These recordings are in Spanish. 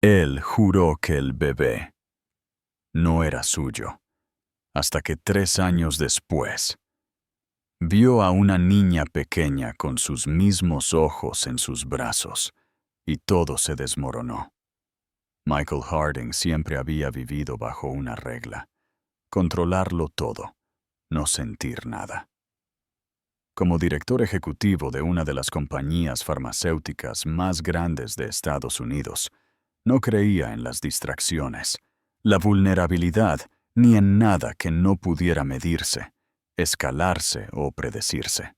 Él juró que el bebé no era suyo, hasta que 3 años después vio a una niña pequeña con sus mismos ojos en sus brazos, y todo se desmoronó. Michael Harding siempre había vivido bajo una regla: controlarlo todo, no sentir nada. Como director ejecutivo de una de las compañías farmacéuticas más grandes de Estados Unidos, no creía en las distracciones, la vulnerabilidad, ni en nada que no pudiera medirse, escalarse o predecirse.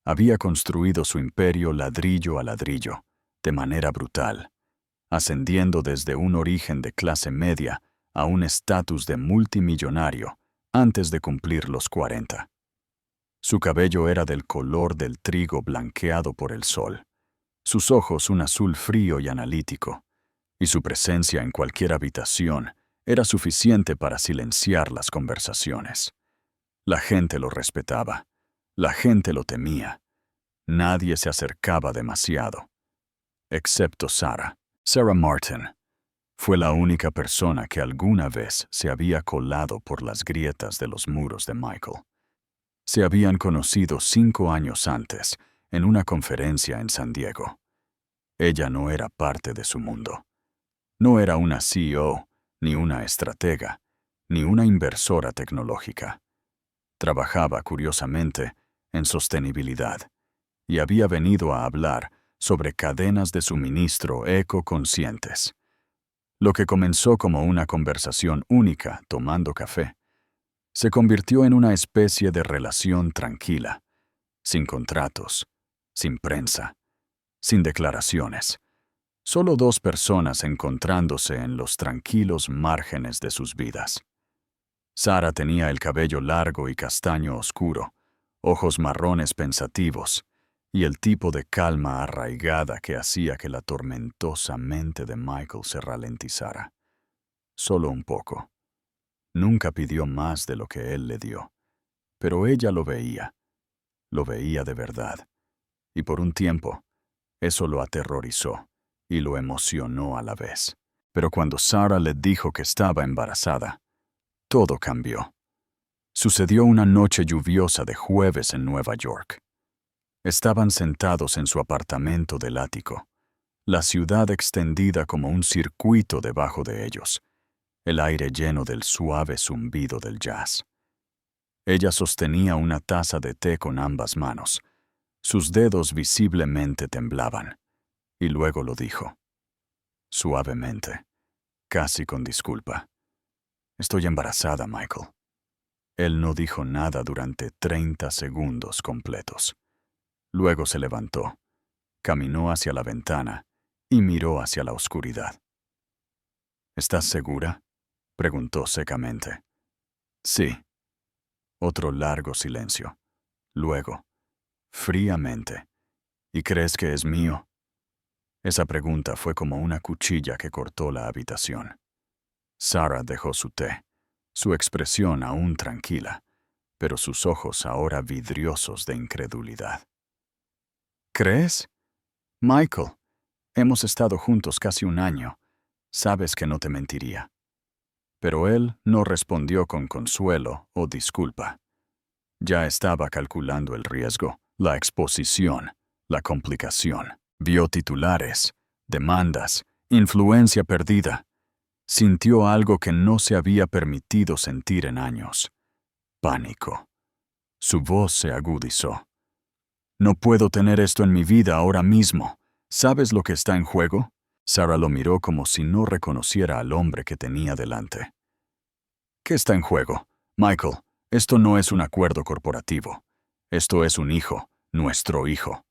Había construido su imperio ladrillo a ladrillo, de manera brutal, ascendiendo desde un origen de clase media a un estatus de multimillonario antes de cumplir los 40. Su cabello era del color del trigo blanqueado por el sol, sus ojos un azul frío y analítico, y su presencia en cualquier habitación era suficiente para silenciar las conversaciones. La gente lo respetaba, la gente lo temía. Nadie se acercaba demasiado, excepto Sarah. Sarah Martin fue la única persona que alguna vez se había colado por las grietas de los muros de Michael. Se habían conocido 5 años antes, en una conferencia en San Diego. Ella no era parte de su mundo. No era una CEO, ni una estratega, ni una inversora tecnológica. Trabajaba, curiosamente, en sostenibilidad, y había venido a hablar sobre cadenas de suministro ecoconscientes. Lo que comenzó como una conversación única tomando café, se convirtió en una especie de relación tranquila, sin contratos, sin prensa, sin declaraciones. Solo 2 personas encontrándose en los tranquilos márgenes de sus vidas. Sarah tenía el cabello largo y castaño oscuro, ojos marrones pensativos, y el tipo de calma arraigada que hacía que la tormentosa mente de Michael se ralentizara. Solo un poco. Nunca pidió más de lo que él le dio, pero ella lo veía de verdad, y por un tiempo, eso lo aterrorizó y lo emocionó a la vez. Pero cuando Sarah le dijo que estaba embarazada, todo cambió. Sucedió una noche lluviosa de jueves en Nueva York. Estaban sentados en su apartamento del ático, la ciudad extendida como un circuito debajo de ellos, el aire lleno del suave zumbido del jazz. Ella sostenía una taza de té con ambas manos. Sus dedos visiblemente temblaban, y luego lo dijo, suavemente, casi con disculpa. Estoy embarazada, Michael. Él no dijo nada durante 30 segundos completos. Luego se levantó, caminó hacia la ventana y miró hacia la oscuridad. ¿Estás segura?, preguntó secamente. Sí. Otro largo silencio. Luego, fríamente, ¿y crees que es mío? Esa pregunta fue como una cuchilla que cortó la habitación. Sarah dejó su té, su expresión aún tranquila, pero sus ojos ahora vidriosos de incredulidad. ¿Crees? Michael, hemos estado juntos casi 1 año. Sabes que no te mentiría. Pero él no respondió con consuelo o disculpa. Ya estaba calculando el riesgo, la exposición, la complicación. Vio titulares, demandas, influencia perdida. Sintió algo que no se había permitido sentir en años. Pánico. Su voz se agudizó. No puedo tener esto en mi vida ahora mismo. ¿Sabes lo que está en juego? Sarah lo miró como si no reconociera al hombre que tenía delante. ¿Qué está en juego? Michael, esto no es un acuerdo corporativo. Esto es un hijo, nuestro hijo.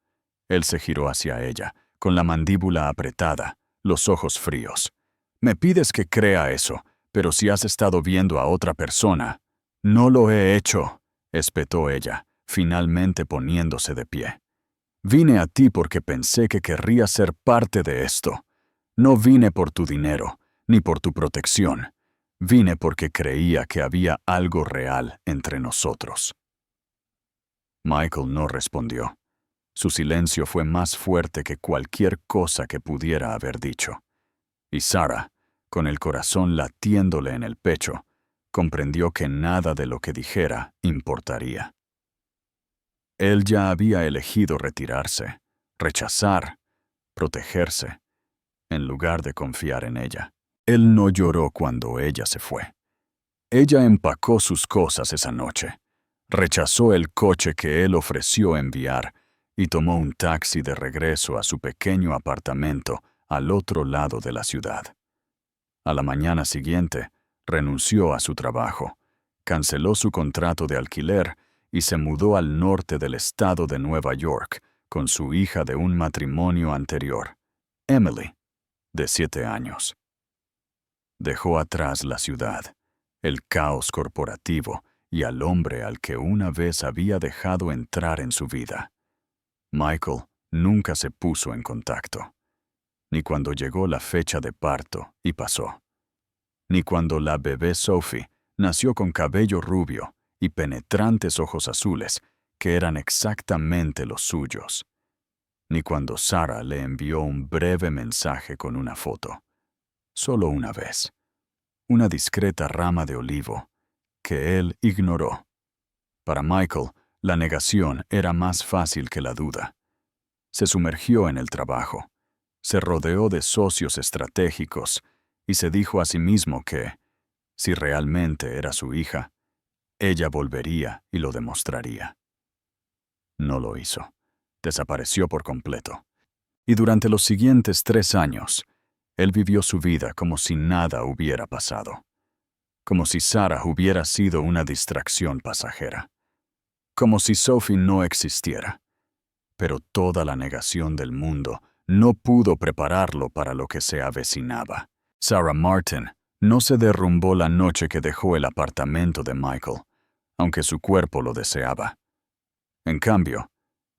Él se giró hacia ella, con la mandíbula apretada, los ojos fríos. Me pides que crea eso, pero si has estado viendo a otra persona. No lo he hecho, espetó ella, finalmente poniéndose de pie. Vine a ti porque pensé que querrías ser parte de esto. No vine por tu dinero, ni por tu protección. Vine porque creía que había algo real entre nosotros. Michael no respondió. Su silencio fue más fuerte que cualquier cosa que pudiera haber dicho. Y Sarah, con el corazón latiéndole en el pecho, comprendió que nada de lo que dijera importaría. Él ya había elegido retirarse, rechazar, protegerse, en lugar de confiar en ella. Él no lloró cuando ella se fue. Ella empacó sus cosas esa noche, rechazó el coche que él ofreció enviar y tomó un taxi de regreso a su pequeño apartamento al otro lado de la ciudad. A la mañana siguiente, renunció a su trabajo, canceló su contrato de alquiler y se mudó al norte del estado de Nueva York con su hija de un matrimonio anterior, Emily, de 7 años. Dejó atrás la ciudad, el caos corporativo y al hombre al que una vez había dejado entrar en su vida. Michael nunca se puso en contacto, ni cuando llegó la fecha de parto y pasó, ni cuando la bebé Sophie nació con cabello rubio y penetrantes ojos azules que eran exactamente los suyos, ni cuando Sarah le envió un breve mensaje con una foto. Solo una vez, una discreta rama de olivo que él ignoró. Para Michael, la negación era más fácil que la duda. Se sumergió en el trabajo, se rodeó de socios estratégicos y se dijo a sí mismo que, si realmente era su hija, ella volvería y lo demostraría. No lo hizo. Desapareció por completo. Y durante los siguientes 3 años, él vivió su vida como si nada hubiera pasado. Como si Sarah hubiera sido una distracción pasajera. Como si Sophie no existiera. Pero toda la negación del mundo no pudo prepararlo para lo que se avecinaba. Sarah Martin no se derrumbó la noche que dejó el apartamento de Michael, aunque su cuerpo lo deseaba. En cambio,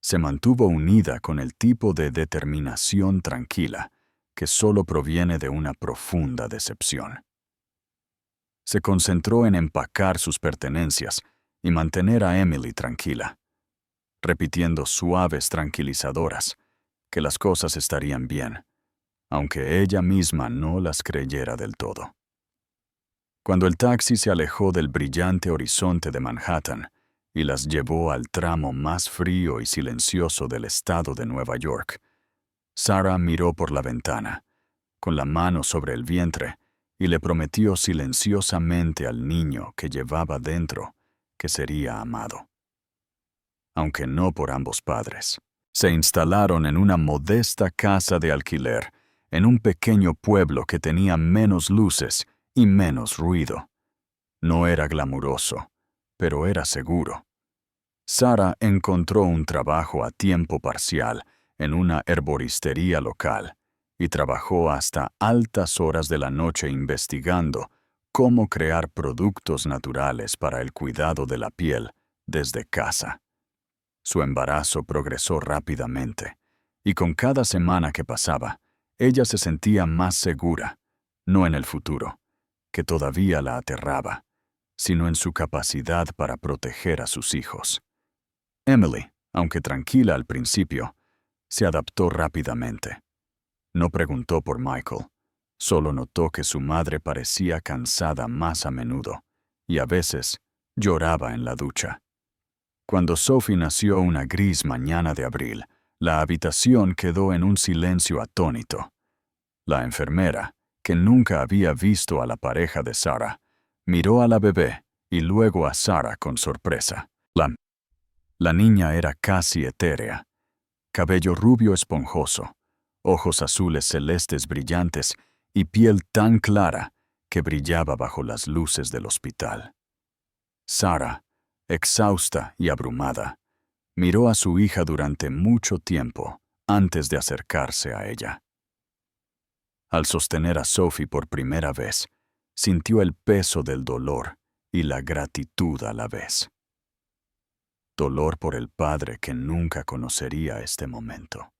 se mantuvo unida con el tipo de determinación tranquila que solo proviene de una profunda decepción. Se concentró en empacar sus pertenencias y mantener a Emily tranquila, repitiendo suaves tranquilizadoras, que las cosas estarían bien, aunque ella misma no las creyera del todo. Cuando el taxi se alejó del brillante horizonte de Manhattan y las llevó al tramo más frío y silencioso del estado de Nueva York, Sarah miró por la ventana, con la mano sobre el vientre, y le prometió silenciosamente al niño que llevaba dentro que sería amado. Aunque no por ambos padres. Se instalaron en una modesta casa de alquiler, en un pequeño pueblo que tenía menos luces y menos ruido. No era glamuroso, pero era seguro. Sarah encontró un trabajo a tiempo parcial en una herboristería local y trabajó hasta altas horas de la noche investigando cómo crear productos naturales para el cuidado de la piel desde casa. Su embarazo progresó rápidamente, y con cada semana que pasaba, ella se sentía más segura, no en el futuro, que todavía la aterraba, sino en su capacidad para proteger a sus hijos. Emily, aunque tranquila al principio, se adaptó rápidamente. No preguntó por Michael, solo notó que su madre parecía cansada más a menudo, y a veces lloraba en la ducha. Cuando Sophie nació una gris mañana de abril, la habitación quedó en un silencio atónito. La enfermera, que nunca había visto a la pareja de Sarah, miró a la bebé y luego a Sarah con sorpresa. La niña era casi etérea. Cabello rubio esponjoso, ojos azules celestes brillantes y piel tan clara que brillaba bajo las luces del hospital. Sarah, exhausta y abrumada, miró a su hija durante mucho tiempo antes de acercarse a ella. Al sostener a Sophie por primera vez, sintió el peso del dolor y la gratitud a la vez. Dolor por el padre que nunca conocería este momento.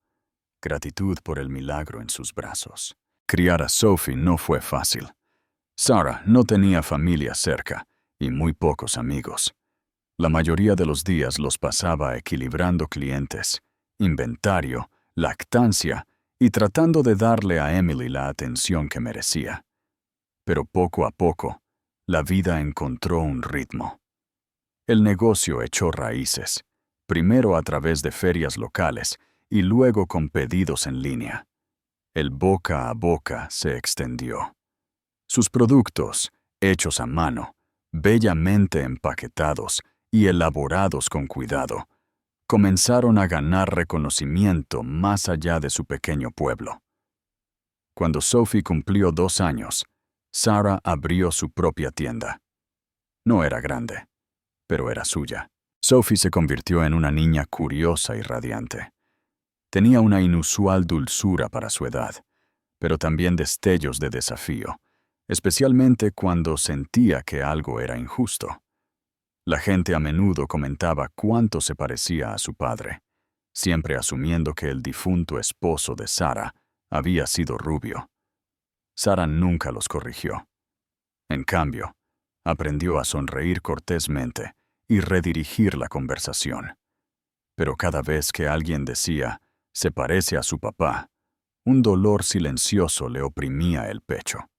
Gratitud por el milagro en sus brazos. Criar a Sophie no fue fácil. Sarah no tenía familia cerca y muy pocos amigos. La mayoría de los días los pasaba equilibrando clientes, inventario, lactancia y tratando de darle a Emily la atención que merecía. Pero poco a poco, la vida encontró un ritmo. El negocio echó raíces, primero a través de ferias locales y luego con pedidos en línea. El boca a boca se extendió. Sus productos, hechos a mano, bellamente empaquetados y elaborados con cuidado, comenzaron a ganar reconocimiento más allá de su pequeño pueblo. Cuando Sophie cumplió 2 años, Sarah abrió su propia tienda. No era grande, pero era suya. Sophie se convirtió en una niña curiosa y radiante. Tenía una inusual dulzura para su edad, pero también destellos de desafío, especialmente cuando sentía que algo era injusto. La gente a menudo comentaba cuánto se parecía a su padre, siempre asumiendo que el difunto esposo de Sarah había sido rubio. Sarah nunca los corrigió. En cambio, aprendió a sonreír cortésmente y redirigir la conversación. Pero cada vez que alguien decía, «se parece a su papá», un dolor silencioso le oprimía el pecho.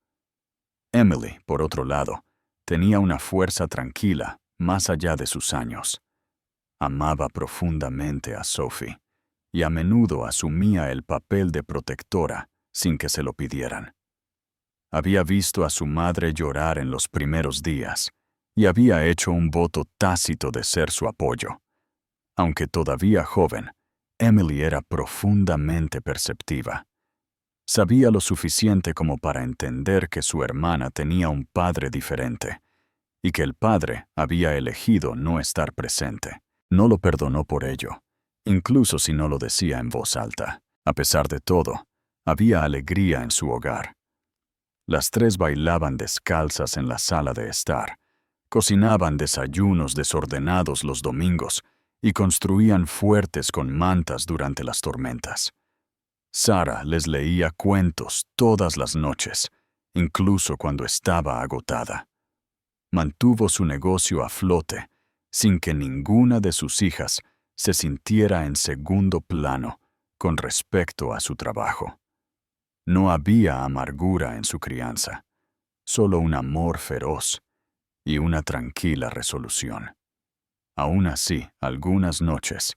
Emily, por otro lado, tenía una fuerza tranquila más allá de sus años. Amaba profundamente a Sophie y a menudo asumía el papel de protectora sin que se lo pidieran. Había visto a su madre llorar en los primeros días y había hecho un voto tácito de ser su apoyo. Aunque todavía joven, Emily era profundamente perceptiva. Sabía lo suficiente como para entender que su hermana tenía un padre diferente y que el padre había elegido no estar presente. No lo perdonó por ello, incluso si no lo decía en voz alta. A pesar de todo, había alegría en su hogar. Las 3 bailaban descalzas en la sala de estar, cocinaban desayunos desordenados los domingos y construían fuertes con mantas durante las tormentas. Sarah les leía cuentos todas las noches, incluso cuando estaba agotada. Mantuvo su negocio a flote, sin que ninguna de sus hijas se sintiera en segundo plano con respecto a su trabajo. No había amargura en su crianza, solo un amor feroz y una tranquila resolución. Aún así, algunas noches,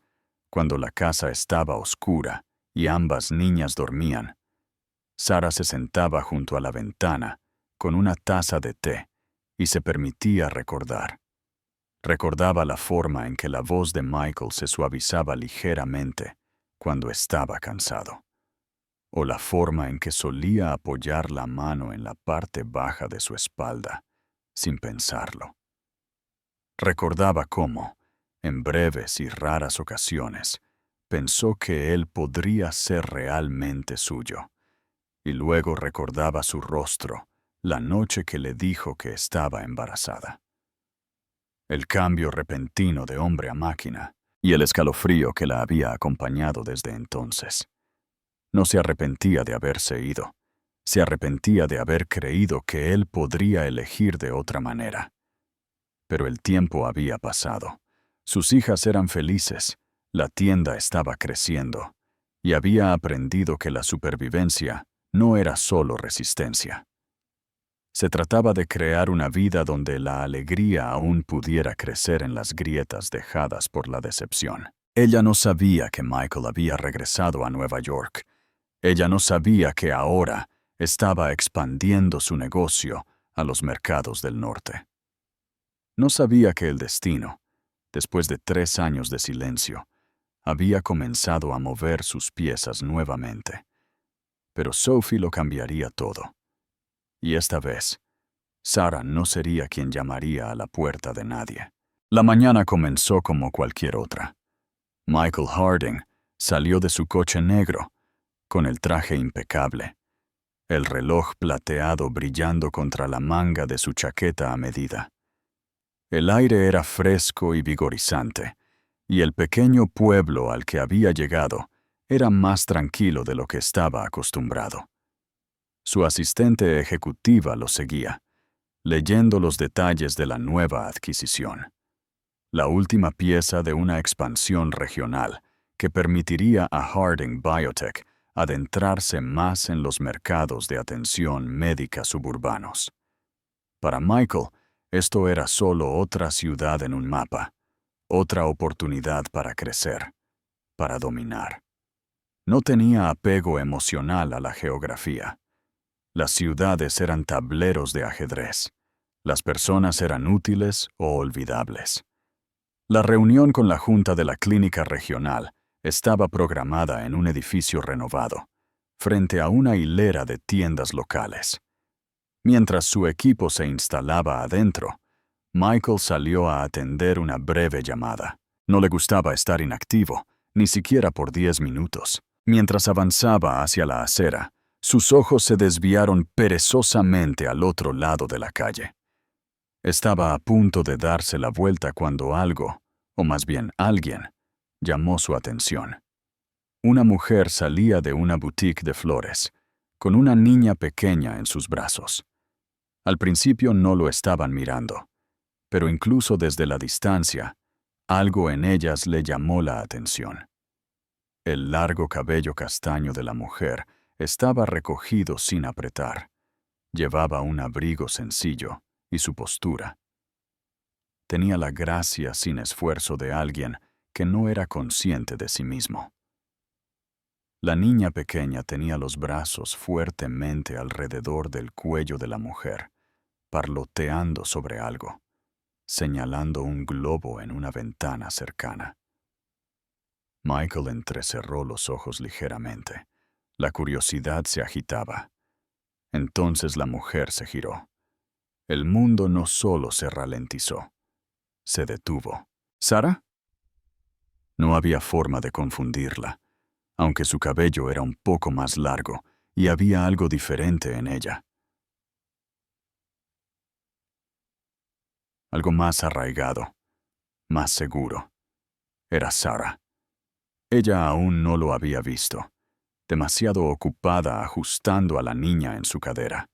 cuando la casa estaba oscura y ambas niñas dormían, Sarah se sentaba junto a la ventana con una taza de té y se permitía recordar. Recordaba la forma en que la voz de Michael se suavizaba ligeramente cuando estaba cansado, o la forma en que solía apoyar la mano en la parte baja de su espalda, sin pensarlo. Recordaba cómo, en breves y raras ocasiones, pensó que él podría ser realmente suyo, y luego recordaba su rostro la noche que le dijo que estaba embarazada. El cambio repentino de hombre a máquina y el escalofrío que la había acompañado desde entonces. No se arrepentía de haberse ido, se arrepentía de haber creído que él podría elegir de otra manera. Pero el tiempo había pasado, sus hijas eran felices, la tienda estaba creciendo, y había aprendido que la supervivencia no era solo resistencia. Se trataba de crear una vida donde la alegría aún pudiera crecer en las grietas dejadas por la decepción. Ella no sabía que Michael había regresado a Nueva York. Ella no sabía que ahora estaba expandiendo su negocio a los mercados del norte. No sabía que el destino, después de 3 años de silencio, había comenzado a mover sus piezas nuevamente. Pero Sophie lo cambiaría todo. Y esta vez, Sarah no sería quien llamaría a la puerta de nadie. La mañana comenzó como cualquier otra. Michael Harding salió de su coche negro, con el traje impecable, el reloj plateado brillando contra la manga de su chaqueta a medida. El aire era fresco y vigorizante, y el pequeño pueblo al que había llegado era más tranquilo de lo que estaba acostumbrado. Su asistente ejecutiva lo seguía, leyendo los detalles de la nueva adquisición. La última pieza de una expansión regional que permitiría a Harding Biotech adentrarse más en los mercados de atención médica suburbanos. Para Michael, esto era solo otra ciudad en un mapa, otra oportunidad para crecer, para dominar. No tenía apego emocional a la geografía. Las ciudades eran tableros de ajedrez. Las personas eran útiles o olvidables. La reunión con la junta de la clínica regional estaba programada en un edificio renovado, frente a una hilera de tiendas locales. Mientras su equipo se instalaba adentro, Michael salió a atender una breve llamada. No le gustaba estar inactivo, ni siquiera por 10 minutos. Mientras avanzaba hacia la acera, sus ojos se desviaron perezosamente al otro lado de la calle. Estaba a punto de darse la vuelta cuando algo, o más bien alguien, llamó su atención. Una mujer salía de una boutique de flores, con una niña pequeña en sus brazos. Al principio no lo estaban mirando, pero incluso desde la distancia, algo en ellas le llamó la atención. El largo cabello castaño de la mujer estaba recogido sin apretar. Llevaba un abrigo sencillo y su postura. Tenía la gracia sin esfuerzo de alguien que no era consciente de sí mismo. La niña pequeña tenía los brazos fuertemente alrededor del cuello de la mujer, parloteando sobre algo, señalando un globo en una ventana cercana. Michael entrecerró los ojos ligeramente. La curiosidad se agitaba. Entonces la mujer se giró. El mundo no solo se ralentizó, se detuvo. ¿Sara? No había forma de confundirla, aunque su cabello era un poco más largo y había algo diferente en ella. Algo más arraigado, más seguro. Era Sara. Ella aún no lo había visto, demasiado ocupada ajustando a la niña en su cadera.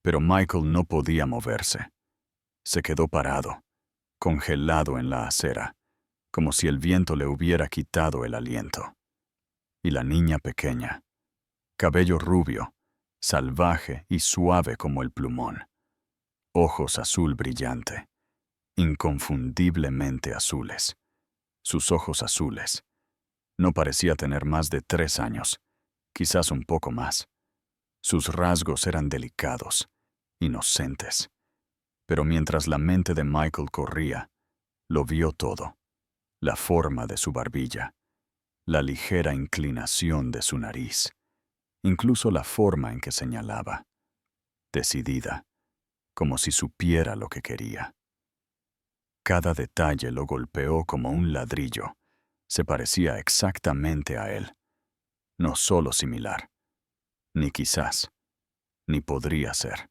Pero Michael no podía moverse. Se quedó parado, congelado en la acera, como si el viento le hubiera quitado el aliento. Y la niña pequeña, cabello rubio, salvaje y suave como el plumón, ojos azul brillante, inconfundiblemente azules. Sus ojos azules. No parecía tener más de 3 años, quizás un poco más. Sus rasgos eran delicados, inocentes. Pero mientras la mente de Michael corría, lo vio todo. La forma de su barbilla, la ligera inclinación de su nariz, incluso la forma en que señalaba. Decidida, como si supiera lo que quería. Cada detalle lo golpeó como un ladrillo. Se parecía exactamente a él. No solo similar. Ni quizás. Ni podría ser.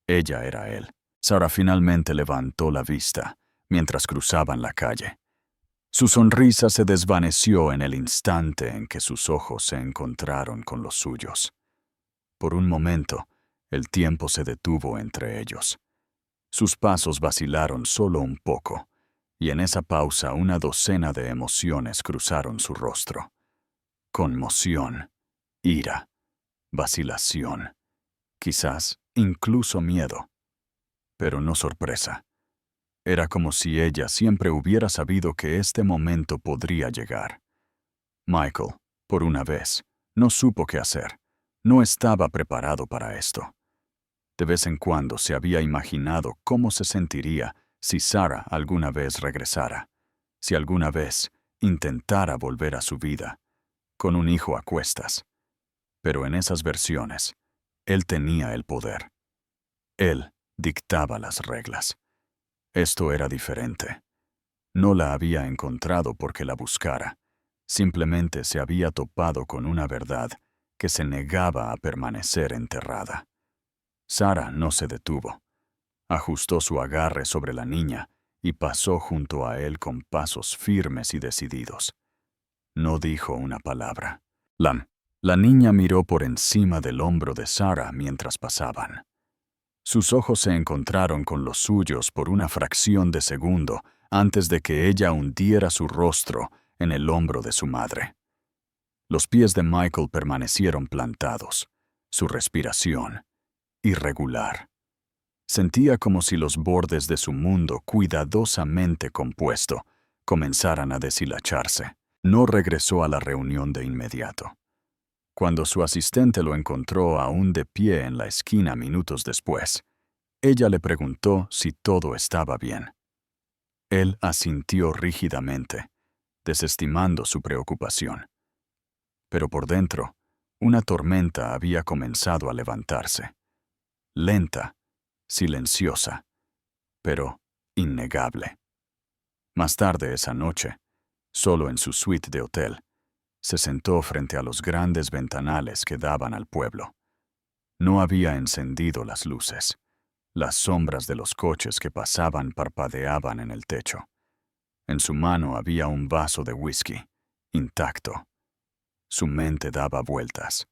Ella era él. Sara finalmente levantó la vista mientras cruzaban la calle. Su sonrisa se desvaneció en el instante en que sus ojos se encontraron con los suyos. Por un momento, el tiempo se detuvo entre ellos. Sus pasos vacilaron solo un poco, y en esa pausa una docena de emociones cruzaron su rostro. Conmoción, ira, vacilación, quizás incluso miedo, pero no sorpresa. Era como si ella siempre hubiera sabido que este momento podría llegar. Michael, por una vez, no supo qué hacer. No estaba preparado para esto. De vez en cuando se había imaginado cómo se sentiría si Sara alguna vez regresara, si alguna vez intentara volver a su vida, con un hijo a cuestas. Pero en esas versiones, él tenía el poder. Él dictaba las reglas. Esto era diferente. No la había encontrado porque la buscara. Simplemente se había topado con una verdad que se negaba a permanecer enterrada. Sara no se detuvo. Ajustó su agarre sobre la niña y pasó junto a él con pasos firmes y decididos. No dijo una palabra. La niña miró por encima del hombro de Sara mientras pasaban. Sus ojos se encontraron con los suyos por una fracción de segundo antes de que ella hundiera su rostro en el hombro de su madre. Los pies de Michael permanecieron plantados, su respiración irregular. Sentía como si los bordes de su mundo cuidadosamente compuesto comenzaran a deshilacharse. No regresó a la reunión de inmediato. Cuando su asistente lo encontró aún de pie en la esquina minutos después, ella le preguntó si todo estaba bien. Él asintió rígidamente, desestimando su preocupación. Pero por dentro, una tormenta había comenzado a levantarse. Lenta, silenciosa, pero innegable. Más tarde esa noche, solo en su suite de hotel, se sentó frente a los grandes ventanales que daban al pueblo. No había encendido las luces. Las sombras de los coches que pasaban parpadeaban en el techo. En su mano había un vaso de whisky, intacto. Su mente daba vueltas.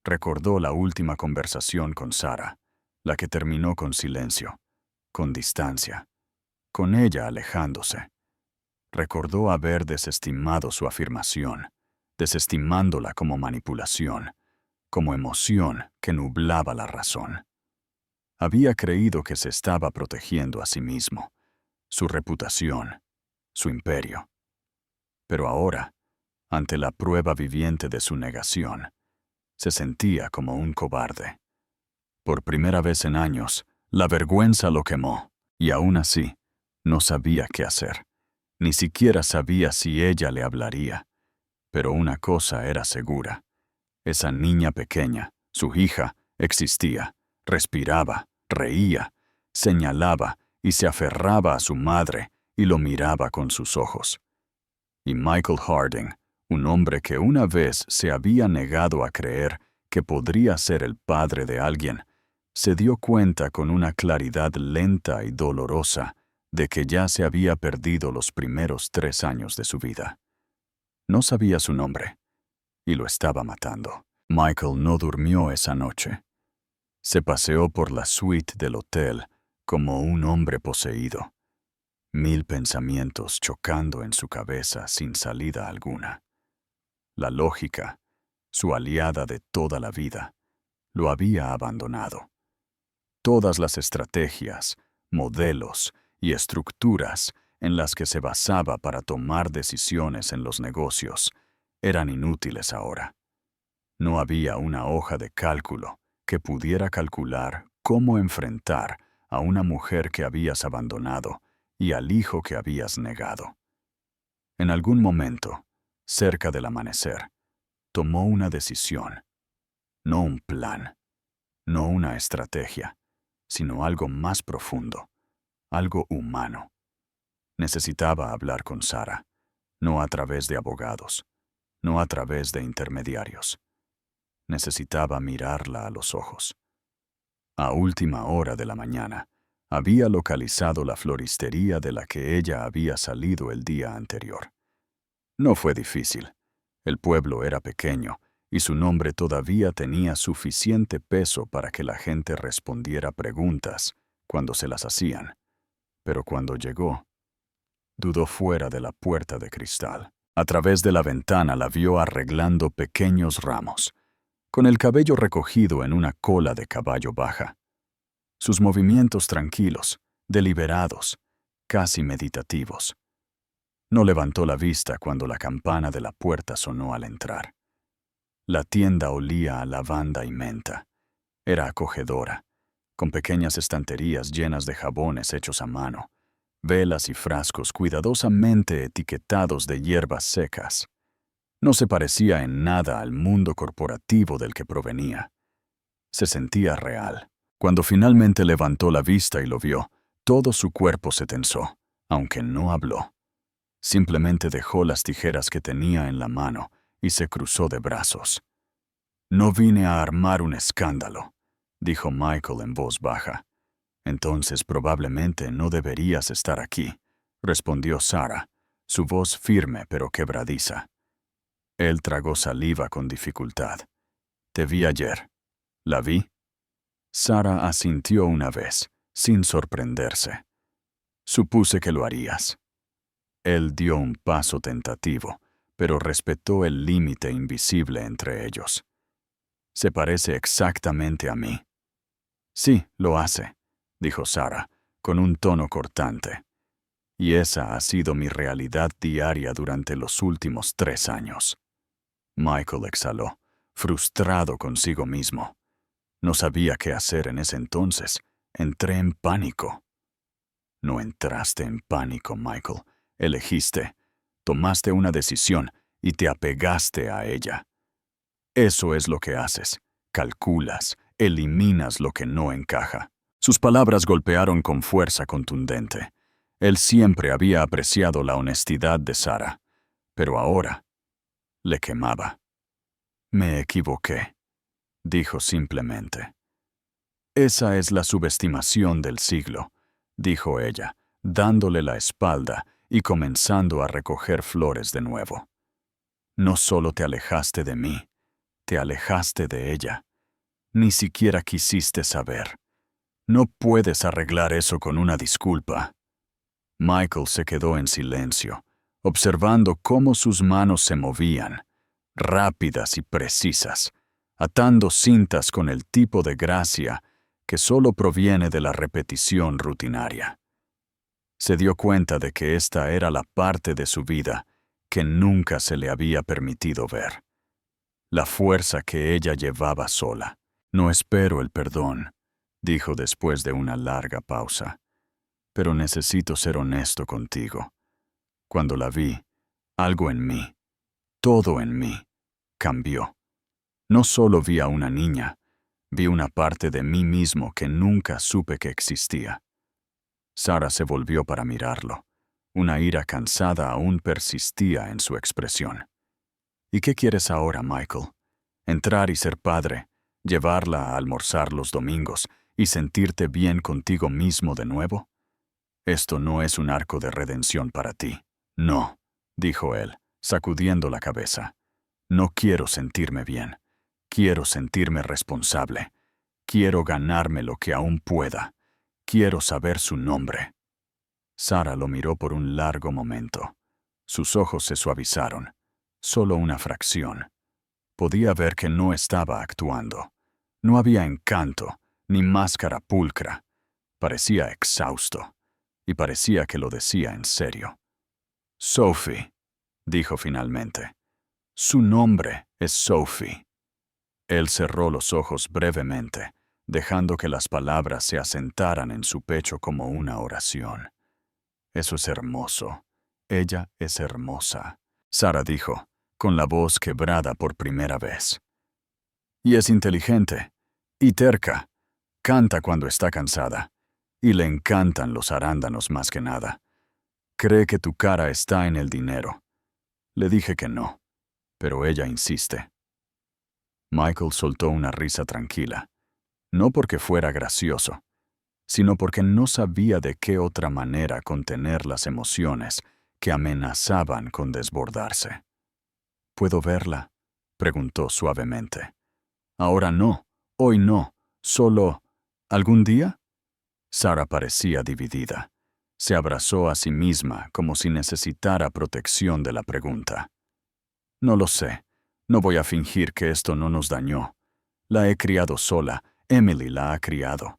Recordó la última conversación con Sarah, la que terminó con silencio, con distancia, con ella alejándose. Recordó haber desestimado su afirmación, desestimándola como manipulación, como emoción que nublaba la razón. Había creído que se estaba protegiendo a sí mismo, su reputación, su imperio. Pero ahora, ante la prueba viviente de su negación, se sentía como un cobarde. Por primera vez en años, la vergüenza lo quemó, y aún así, no sabía qué hacer. Ni siquiera sabía si ella le hablaría. Pero una cosa era segura. Esa niña pequeña, su hija, existía, respiraba, reía, señalaba y se aferraba a su madre y lo miraba con sus ojos. Y Michael Harding, un hombre que una vez se había negado a creer que podría ser el padre de alguien, se dio cuenta con una claridad lenta y dolorosa de que ya se había perdido los primeros 3 años de su vida. No sabía su nombre, y lo estaba matando. Michael no durmió esa noche. Se paseó por la suite del hotel como un hombre poseído. 1000 pensamientos chocando en su cabeza sin salida alguna. La lógica, su aliada de toda la vida, lo había abandonado. Todas las estrategias, modelos y estructuras en las que se basaba para tomar decisiones en los negocios eran inútiles ahora. No había una hoja de cálculo que pudiera calcular cómo enfrentar a una mujer que habías abandonado y al hijo que habías negado. En algún momento, cerca del amanecer, tomó una decisión, no un plan, no una estrategia, sino algo más profundo, algo humano. Necesitaba hablar con Sarah, no a través de abogados, no a través de intermediarios. Necesitaba mirarla a los ojos. A última hora de la mañana, había localizado la floristería de la que ella había salido el día anterior. No fue difícil. El pueblo era pequeño y su nombre todavía tenía suficiente peso para que la gente respondiera preguntas cuando se las hacían. Pero cuando llegó, dudó fuera de la puerta de cristal. A través de la ventana la vio arreglando pequeños ramos, con el cabello recogido en una cola de caballo baja. Sus movimientos tranquilos, deliberados, casi meditativos. No levantó la vista cuando la campana de la puerta sonó al entrar. La tienda olía a lavanda y menta. Era acogedora, con pequeñas estanterías llenas de jabones hechos a mano, velas y frascos cuidadosamente etiquetados de hierbas secas. No se parecía en nada al mundo corporativo del que provenía. Se sentía real. Cuando finalmente levantó la vista y lo vio, todo su cuerpo se tensó, aunque no habló. Simplemente dejó las tijeras que tenía en la mano y se cruzó de brazos. «No vine a armar un escándalo», dijo Michael en voz baja. «Entonces probablemente no deberías estar aquí», respondió Sarah, su voz firme pero quebradiza. Él tragó saliva con dificultad. «Te vi ayer». «¿La vi?» Sarah asintió una vez, sin sorprenderse. «Supuse que lo harías». Él dio un paso tentativo, pero respetó el límite invisible entre ellos. Se parece exactamente a mí. Sí, lo hace, dijo Sarah, con un tono cortante. Y esa ha sido mi realidad diaria durante los últimos 3 años. Michael exhaló, frustrado consigo mismo. No sabía qué hacer en ese entonces. Entré en pánico. No entraste en pánico, Michael. Elegiste, tomaste una decisión y te apegaste a ella. Eso es lo que haces. Calculas, eliminas lo que no encaja. Sus palabras golpearon con fuerza contundente. Él siempre había apreciado la honestidad de Sarah, pero ahora le quemaba. Me equivoqué, dijo simplemente. Esa es la subestimación del siglo, dijo ella, dándole la espalda y comenzando a recoger flores de nuevo. No solo te alejaste de mí, te alejaste de ella. Ni siquiera quisiste saber. No puedes arreglar eso con una disculpa. Michael se quedó en silencio, observando cómo sus manos se movían, rápidas y precisas, atando cintas con el tipo de gracia que solo proviene de la repetición rutinaria. Se dio cuenta de que esta era la parte de su vida que nunca se le había permitido ver. La fuerza que ella llevaba sola. No espero el perdón, dijo después de una larga pausa, pero necesito ser honesto contigo. Cuando la vi, algo en mí, todo en mí, cambió. No solo vi a una niña, vi una parte de mí mismo que nunca supe que existía. Sarah se volvió para mirarlo. Una ira cansada aún persistía en su expresión. ¿Y qué quieres ahora, Michael? ¿Entrar y ser padre, llevarla a almorzar los domingos y sentirte bien contigo mismo de nuevo? Esto no es un arco de redención para ti. No, dijo él, sacudiendo la cabeza. No quiero sentirme bien. Quiero sentirme responsable. Quiero ganarme lo que aún pueda. Quiero saber su nombre. Sarah lo miró por un largo momento. Sus ojos se suavizaron. Solo una fracción. Podía ver que no estaba actuando. No había encanto, ni máscara pulcra. Parecía exhausto. Y parecía que lo decía en serio. Sophie, dijo finalmente. Su nombre es Sophie. Él cerró los ojos brevemente, dejando que las palabras se asentaran en su pecho como una oración. Eso es hermoso. Ella es hermosa, Sarah dijo, con la voz quebrada por primera vez. Y es inteligente, y terca. Canta cuando está cansada, y le encantan los arándanos más que nada. Cree que tu cara está en el dinero. Le dije que no, pero ella insiste. Michael soltó una risa tranquila, no porque fuera gracioso, sino porque no sabía de qué otra manera contener las emociones que amenazaban con desbordarse. ¿Puedo verla?, preguntó suavemente. Ahora no, hoy no, solo... ¿algún día? Sarah parecía dividida. Se abrazó a sí misma como si necesitara protección de la pregunta. No lo sé. No voy a fingir que esto no nos dañó. La he criado sola. Emily la ha criado.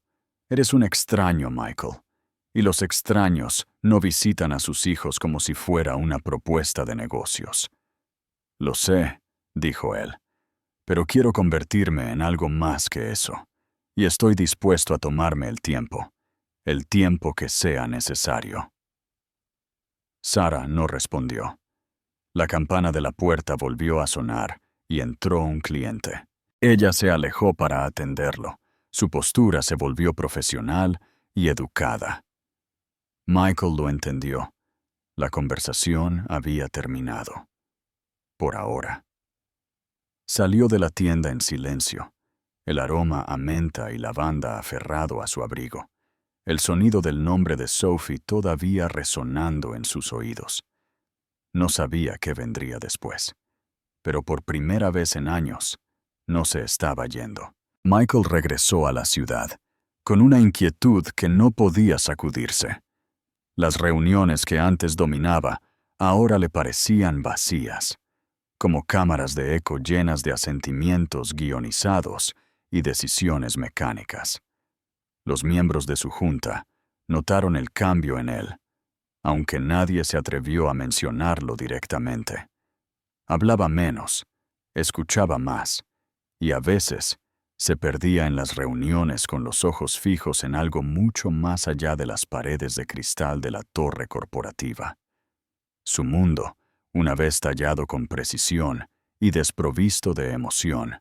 Eres un extraño, Michael. Y los extraños no visitan a sus hijos como si fuera una propuesta de negocios. Lo sé, dijo él, pero quiero convertirme en algo más que eso. Y estoy dispuesto a tomarme el tiempo que sea necesario. Sarah no respondió. La campana de la puerta volvió a sonar y entró un cliente. Ella se alejó para atenderlo. Su postura se volvió profesional y educada. Michael lo entendió. La conversación había terminado. Por ahora. Salió de la tienda en silencio, el aroma a menta y lavanda aferrado a su abrigo, el sonido del nombre de Sophie todavía resonando en sus oídos. No sabía qué vendría después, pero por primera vez en años, no se estaba yendo. Michael regresó a la ciudad, con una inquietud que no podía sacudirse. Las reuniones que antes dominaba ahora le parecían vacías. como cámaras de eco llenas de asentimientos guionizados y decisiones mecánicas. Los miembros de su junta notaron el cambio en él, aunque nadie se atrevió a mencionarlo directamente. Hablaba menos, escuchaba más, y a veces se perdía en las reuniones con los ojos fijos en algo mucho más allá de las paredes de cristal de la torre corporativa. Su mundo, una vez tallado con precisión y desprovisto de emoción,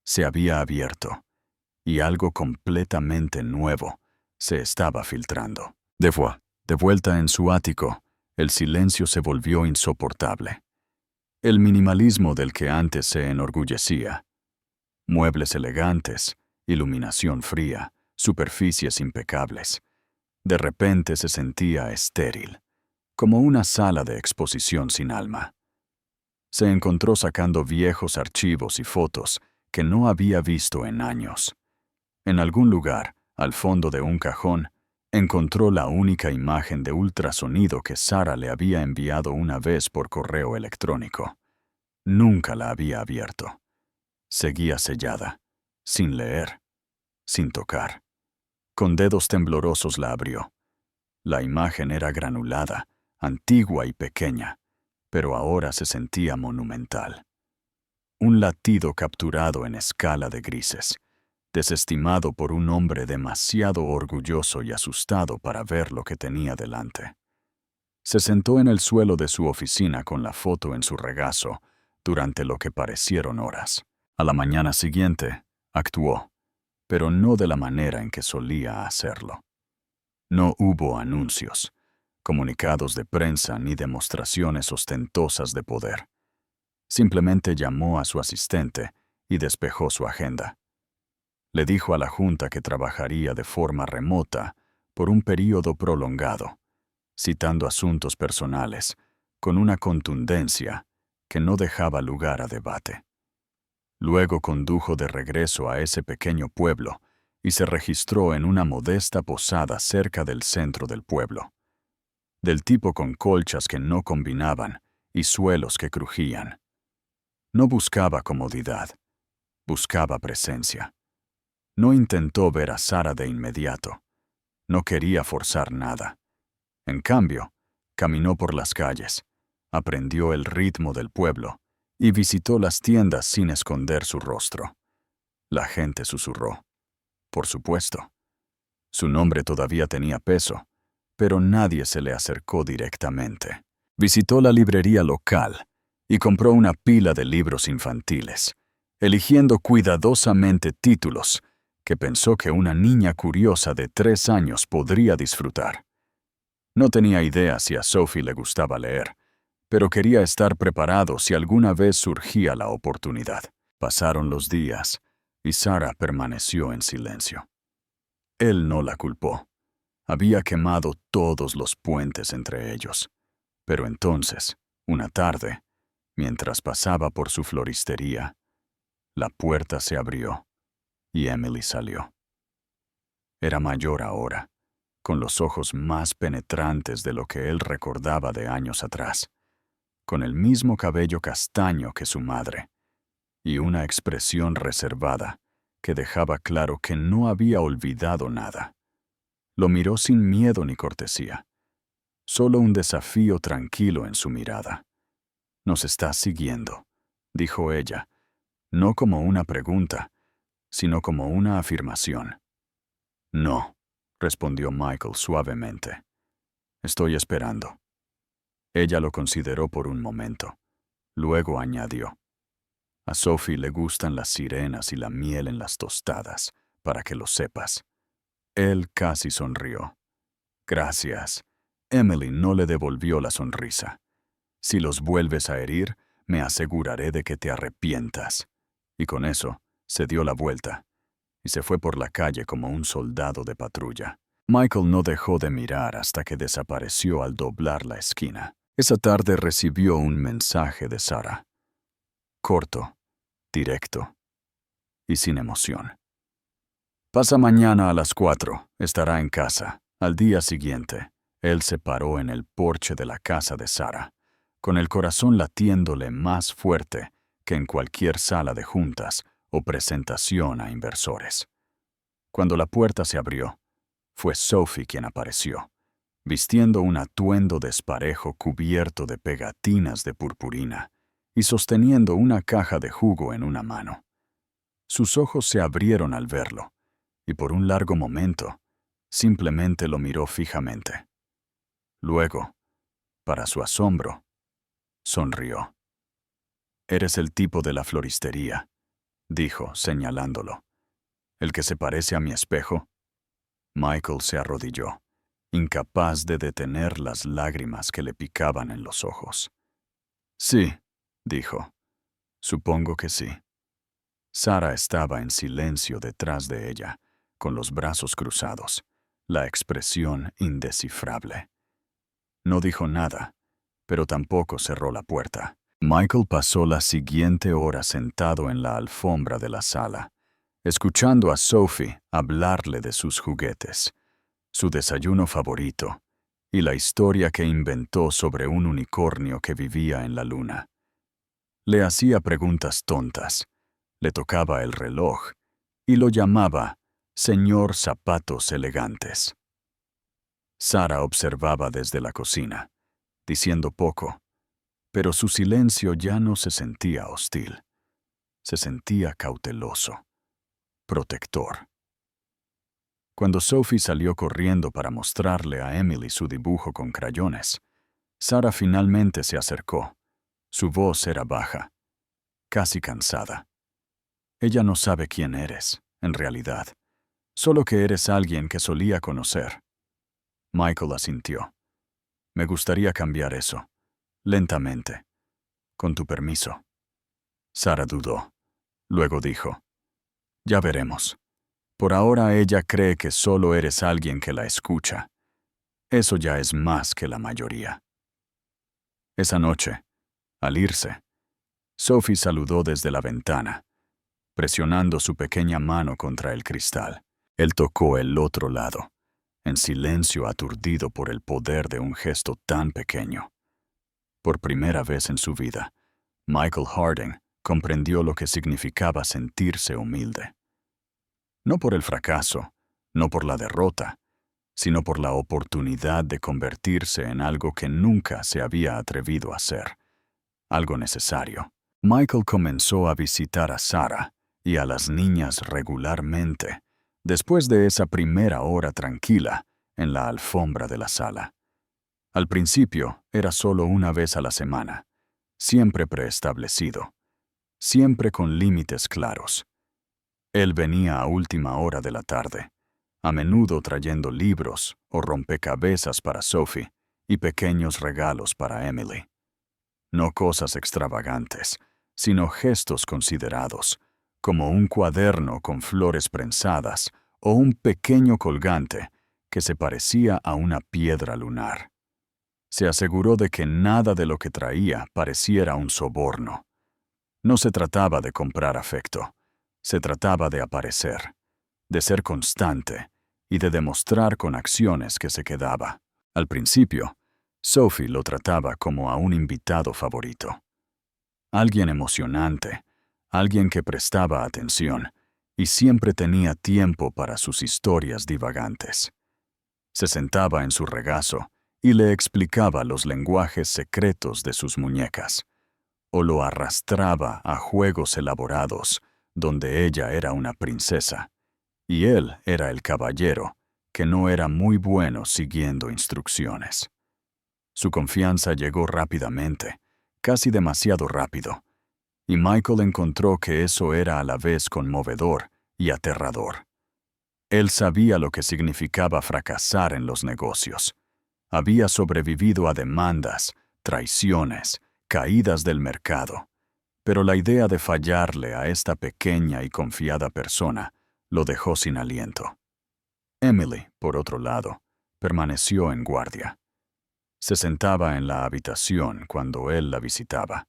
se había abierto, y algo completamente nuevo se estaba filtrando. De vuelta en su ático, el silencio se volvió insoportable. El minimalismo del que antes se enorgullecía. Muebles elegantes, iluminación fría, superficies impecables. De repente se sentía estéril, como una sala de exposición sin alma. Se encontró sacando viejos archivos y fotos que no había visto en años. En algún lugar, al fondo de un cajón, encontró la única imagen de ultrasonido que Sara le había enviado una vez por correo electrónico. Nunca la había abierto. Seguía sellada, sin leer, sin tocar. Con dedos temblorosos la abrió. La imagen era granulada, antigua y pequeña, pero ahora se sentía monumental. Un latido capturado en escala de grises, desestimado por un hombre demasiado orgulloso y asustado para ver lo que tenía delante. Se sentó en el suelo de su oficina con la foto en su regazo durante lo que parecieron horas. A la mañana siguiente, actuó, pero no de la manera en que solía hacerlo. No hubo anuncios, comunicados de prensa ni demostraciones ostentosas de poder. Simplemente llamó a su asistente y despejó su agenda. Le dijo a la junta que trabajaría de forma remota por un período prolongado, citando asuntos personales, con una contundencia que no dejaba lugar a debate. Luego condujo de regreso a ese pequeño pueblo y se registró en una modesta posada cerca del centro del pueblo, del tipo con colchas que no combinaban y suelos que crujían. No buscaba comodidad, buscaba presencia. No intentó ver a Sara de inmediato. No quería forzar nada. En cambio, caminó por las calles, aprendió el ritmo del pueblo y visitó las tiendas sin esconder su rostro. La gente susurró. Por supuesto. Su nombre todavía tenía peso, pero nadie se le acercó directamente. Visitó la librería local y compró una pila de libros infantiles, eligiendo cuidadosamente títulos que pensó que una niña curiosa de 3 años podría disfrutar. No tenía idea si a Sophie le gustaba leer, pero quería estar preparado si alguna vez surgía la oportunidad. Pasaron los días y Sara permaneció en silencio. Él no la culpó. Había quemado todos los puentes entre ellos. Pero entonces, una tarde, mientras pasaba por su floristería, la puerta se abrió y Emily salió. Era mayor ahora, con los ojos más penetrantes de lo que él recordaba de años atrás, con el mismo cabello castaño que su madre, y una expresión reservada que dejaba claro que no había olvidado nada. Lo miró sin miedo ni cortesía, solo un desafío tranquilo en su mirada. «Nos estás siguiendo», dijo ella, no como una pregunta, sino como una afirmación. «No», respondió Michael suavemente. «Estoy esperando». Ella lo consideró por un momento. Luego añadió: «A Sophie le gustan las sirenas y la miel en las tostadas, para que lo sepas». Él casi sonrió. «Gracias». Emily no le devolvió la sonrisa. «Si los vuelves a herir, me aseguraré de que te arrepientas». Y con eso, se dio la vuelta y se fue por la calle como un soldado de patrulla. Michael no dejó de mirar hasta que desapareció al doblar la esquina. Esa tarde recibió un mensaje de Sara. Corto, directo y sin emoción. «Pasa mañana a las 4. Estará en casa». Al día siguiente, él se paró en el porche de la casa de Sara, con el corazón latiéndole más fuerte que en cualquier sala de juntas o presentación a inversores. Cuando la puerta se abrió, fue Sophie quien apareció, vistiendo un atuendo desparejo cubierto de pegatinas de purpurina y sosteniendo una caja de jugo en una mano. Sus ojos se abrieron al verlo, y por un largo momento, simplemente lo miró fijamente. Luego, para su asombro, sonrió. «Eres el tipo de la floristería», dijo, señalándolo. «¿El que se parece a mi espejo?» Michael se arrodilló, incapaz de detener las lágrimas que le picaban en los ojos. «Sí», dijo. «Supongo que sí». Sara estaba en silencio detrás de ella, con los brazos cruzados, la expresión indescifrable. No dijo nada, pero tampoco cerró la puerta. Michael pasó la siguiente hora sentado en la alfombra de la sala, escuchando a Sophie hablarle de sus juguetes, su desayuno favorito y la historia que inventó sobre un unicornio que vivía en la luna. Le hacía preguntas tontas, le tocaba el reloj y lo llamaba «Señor Zapatos Elegantes». Sara observaba desde la cocina, diciendo poco, pero su silencio ya no se sentía hostil. Se sentía cauteloso, protector. Cuando Sophie salió corriendo para mostrarle a Emily su dibujo con crayones, Sara finalmente se acercó. Su voz era baja, casi cansada. «Ella no sabe quién eres, en realidad, solo que eres alguien que solía conocer». Michael asintió. «Me gustaría cambiar eso, lentamente, con tu permiso». Sara dudó. Luego dijo, «Ya veremos. Por ahora ella cree que solo eres alguien que la escucha. Eso ya es más que la mayoría». Esa noche, al irse, Sophie saludó desde la ventana, presionando su pequeña mano contra el cristal. Él tocó el otro lado, en silencio aturdido por el poder de un gesto tan pequeño. Por primera vez en su vida, Michael Harding comprendió lo que significaba sentirse humilde. No por el fracaso, no por la derrota, sino por la oportunidad de convertirse en algo que nunca se había atrevido a hacer, algo necesario. Michael comenzó a visitar a Sara y a las niñas regularmente, después de esa primera hora tranquila en la alfombra de la sala. Al principio era solo una vez a la semana, siempre preestablecido, siempre con límites claros. Él venía a última hora de la tarde, a menudo trayendo libros o rompecabezas para Sophie y pequeños regalos para Emily. No cosas extravagantes, sino gestos considerados, como un cuaderno con flores prensadas o un pequeño colgante que se parecía a una piedra lunar. Se aseguró de que nada de lo que traía pareciera un soborno. No se trataba de comprar afecto, se trataba de aparecer, de ser constante y de demostrar con acciones que se quedaba. Al principio, Sophie lo trataba como a un invitado favorito. Alguien emocionante, alguien que prestaba atención y siempre tenía tiempo para sus historias divagantes. Se sentaba en su regazo y le explicaba los lenguajes secretos de sus muñecas, o lo arrastraba a juegos elaborados donde ella era una princesa y él era el caballero que no era muy bueno siguiendo instrucciones. Su confianza llegó rápidamente, casi demasiado rápido, y Michael encontró que eso era a la vez conmovedor y aterrador. Él sabía lo que significaba fracasar en los negocios. Había sobrevivido a demandas, traiciones, caídas del mercado, pero la idea de fallarle a esta pequeña y confiada persona lo dejó sin aliento. Emily, por otro lado, permaneció en guardia. Se sentaba en la habitación cuando él la visitaba,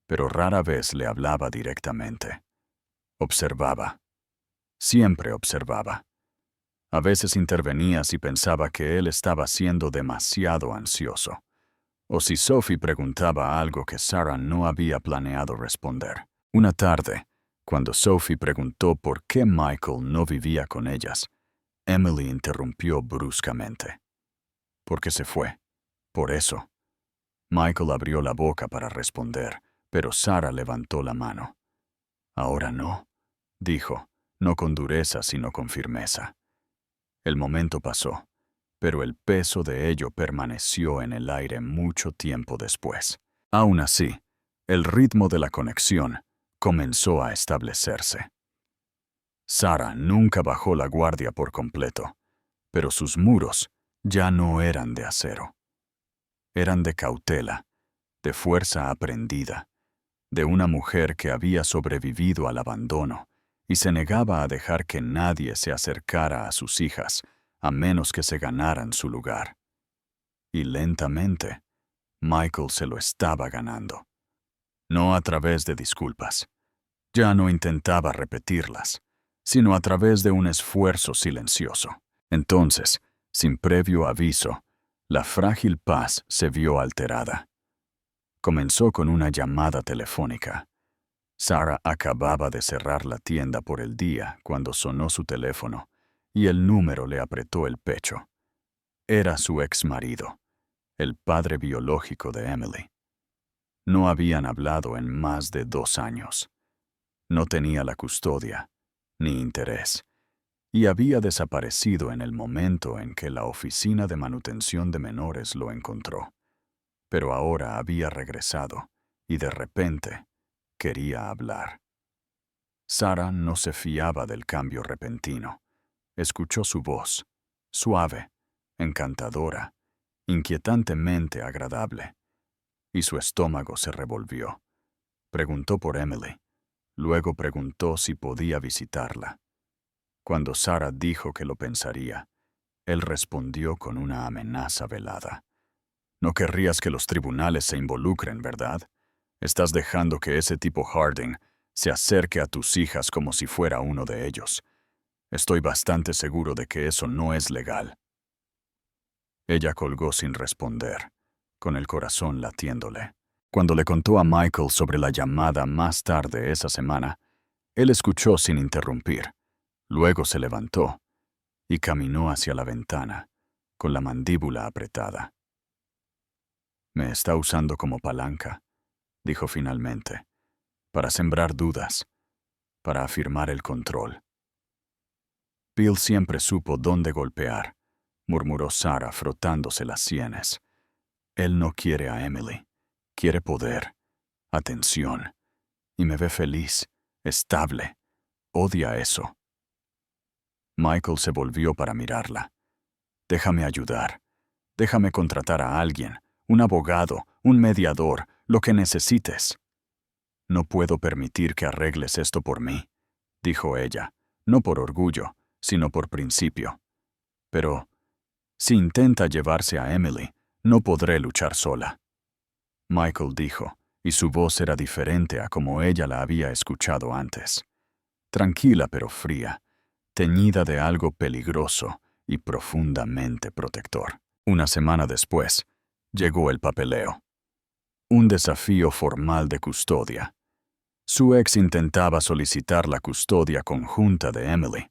pero rara vez le hablaba directamente. Observaba. Siempre observaba. A veces intervenía si pensaba que él estaba siendo demasiado ansioso, o si Sophie preguntaba algo que Sarah no había planeado responder. Una tarde, cuando Sophie preguntó por qué Michael no vivía con ellas, Emily interrumpió bruscamente. Porque se fue. Por eso. Michael abrió la boca para responder, pero Sarah levantó la mano. Ahora no, dijo, no con dureza sino con firmeza. El momento pasó, pero el peso de ello permaneció en el aire mucho tiempo después. Aún así, el ritmo de la conexión comenzó a establecerse. Sarah nunca bajó la guardia por completo, pero sus muros ya no eran de acero. Eran de cautela, de fuerza aprendida, de una mujer que había sobrevivido al abandono y se negaba a dejar que nadie se acercara a sus hijas, a menos que se ganaran su lugar. Y lentamente, Michael se lo estaba ganando. No a través de disculpas. Ya no intentaba repetirlas, sino a través de un esfuerzo silencioso. Entonces, sin previo aviso, la frágil paz se vio alterada. Comenzó con una llamada telefónica. Sarah acababa de cerrar la tienda por el día cuando sonó su teléfono y el número le apretó el pecho. Era su exmarido, el padre biológico de Emily. No habían hablado en más de 2 años. No tenía la custodia, ni interés, y había desaparecido en el momento en que la oficina de manutención de menores lo encontró. Pero ahora había regresado, y de repente quería hablar. Sarah no se fiaba del cambio repentino. Escuchó su voz, suave, encantadora, inquietantemente agradable, y su estómago se revolvió. Preguntó por Emily. Luego preguntó si podía visitarla. Cuando Sarah dijo que lo pensaría, él respondió con una amenaza velada. No querrías que los tribunales se involucren, ¿verdad? Estás dejando que ese tipo Harding se acerque a tus hijas como si fuera uno de ellos. Estoy bastante seguro de que eso no es legal. Ella colgó sin responder, con el corazón latiéndole. Cuando le contó a Michael sobre la llamada más tarde esa semana, él escuchó sin interrumpir. Luego se levantó y caminó hacia la ventana, con la mandíbula apretada. Me está usando como palanca, dijo finalmente, para sembrar dudas, para afirmar el control. Bill siempre supo dónde golpear, murmuró Sarah frotándose las sienes. Él no quiere a Emily, quiere poder, atención, y me ve feliz, estable, odia eso. Michael se volvió para mirarla. Déjame ayudar, déjame contratar a alguien, un abogado, un mediador, lo que necesites. No puedo permitir que arregles esto por mí, dijo ella, no por orgullo, sino por principio. Pero, si intenta llevarse a Emily, no podré luchar sola. Michael dijo, y su voz era diferente a como ella la había escuchado antes. Tranquila pero fría, teñida de algo peligroso y profundamente protector. Una semana después, llegó el papeleo. Un desafío formal de custodia. Su ex intentaba solicitar la custodia conjunta de Emily,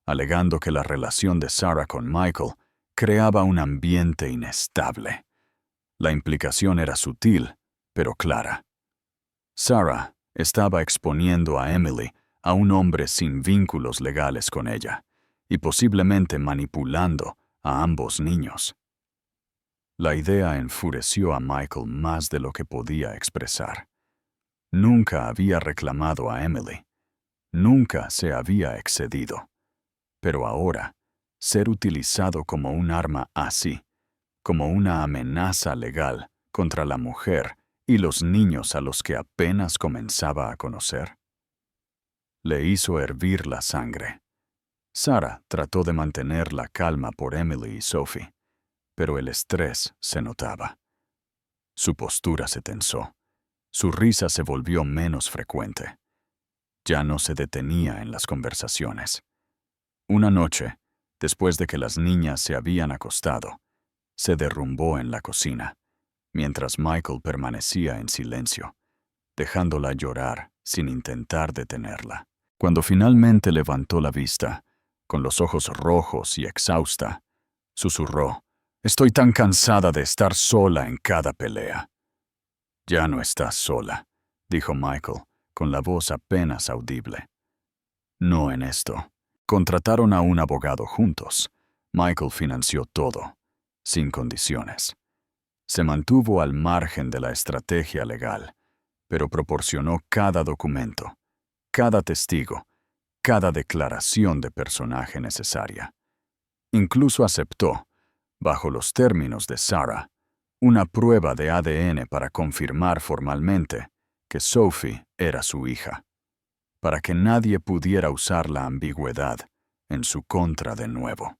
alegando que la relación de Sarah con Michael creaba un ambiente inestable. La implicación era sutil, pero clara. Sarah estaba exponiendo a Emily a un hombre sin vínculos legales con ella, y posiblemente manipulando a ambos niños. La idea enfureció a Michael más de lo que podía expresar. Nunca había reclamado a Emily. Nunca se había excedido. Pero ahora, ser utilizado como un arma así, como una amenaza legal contra la mujer y los niños a los que apenas comenzaba a conocer, le hizo hervir la sangre. Sarah trató de mantener la calma por Emily y Sophie, pero el estrés se notaba. Su postura se tensó. Su risa se volvió menos frecuente. Ya no se detenía en las conversaciones. Una noche, después de que las niñas se habían acostado, se derrumbó en la cocina, mientras Michael permanecía en silencio, dejándola llorar sin intentar detenerla. Cuando finalmente levantó la vista, con los ojos rojos y exhausta, susurró: «Estoy tan cansada de estar sola en cada pelea». «Ya no estás sola», dijo Michael, con la voz apenas audible. «No en esto». Contrataron a un abogado juntos. Michael financió todo, sin condiciones. Se mantuvo al margen de la estrategia legal, pero proporcionó cada documento, cada testigo, cada declaración de personaje necesaria. Incluso aceptó, bajo los términos de Sarah, una prueba de ADN para confirmar formalmente que Sophie era su hija, para que nadie pudiera usar la ambigüedad en su contra de nuevo.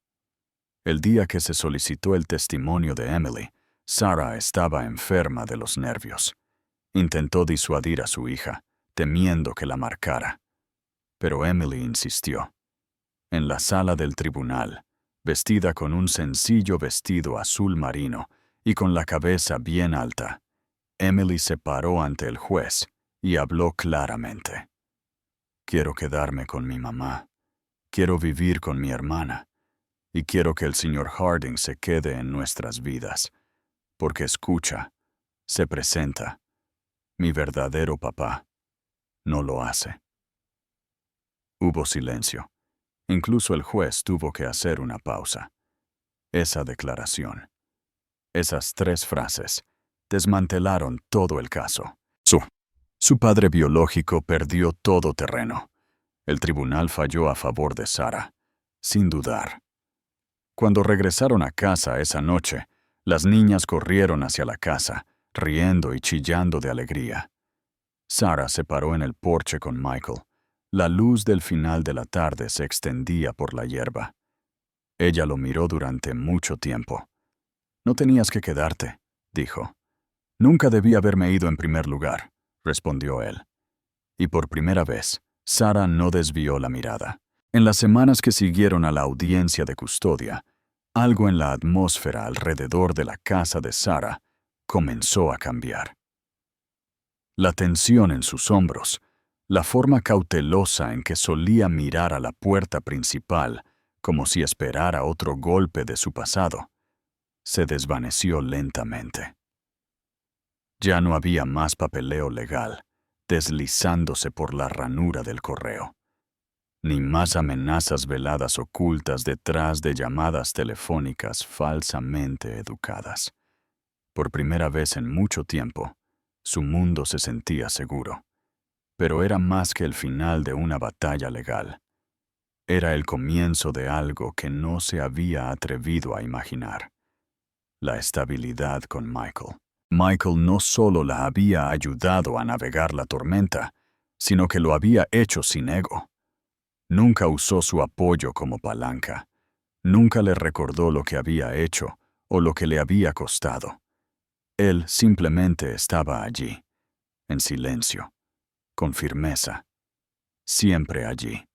El día que se solicitó el testimonio de Emily, Sarah estaba enferma de los nervios. Intentó disuadir a su hija, temiendo que la marcara. Pero Emily insistió. En la sala del tribunal, vestida con un sencillo vestido azul marino y con la cabeza bien alta, Emily se paró ante el juez y habló claramente. «Quiero quedarme con mi mamá. Quiero vivir con mi hermana. Y quiero que el señor Harding se quede en nuestras vidas. Porque escucha, se presenta. Mi verdadero papá no lo hace». Hubo silencio. Incluso el juez tuvo que hacer una pausa. Esa declaración, esas 3 frases, desmantelaron todo el caso. Su padre biológico perdió todo terreno. El tribunal falló a favor de Sarah, sin dudar. Cuando regresaron a casa esa noche, las niñas corrieron hacia la casa, riendo y chillando de alegría. Sarah se paró en el porche con Michael. La luz del final de la tarde se extendía por la hierba. Ella lo miró durante mucho tiempo. «No tenías que quedarte», dijo. «Nunca debí haberme ido en primer lugar», respondió él. Y por primera vez, Sarah no desvió la mirada. En las semanas que siguieron a la audiencia de custodia, algo en la atmósfera alrededor de la casa de Sarah comenzó a cambiar. La tensión en sus hombros, la forma cautelosa en que solía mirar a la puerta principal como si esperara otro golpe de su pasado, se desvaneció lentamente. Ya no había más papeleo legal deslizándose por la ranura del correo, ni más amenazas veladas ocultas detrás de llamadas telefónicas falsamente educadas. Por primera vez en mucho tiempo, su mundo se sentía seguro. Pero era más que el final de una batalla legal. Era el comienzo de algo que no se había atrevido a imaginar. La estabilidad con Michael. Michael no solo la había ayudado a navegar la tormenta, sino que lo había hecho sin ego. Nunca usó su apoyo como palanca. Nunca le recordó lo que había hecho o lo que le había costado. Él simplemente estaba allí, en silencio, con firmeza, siempre allí.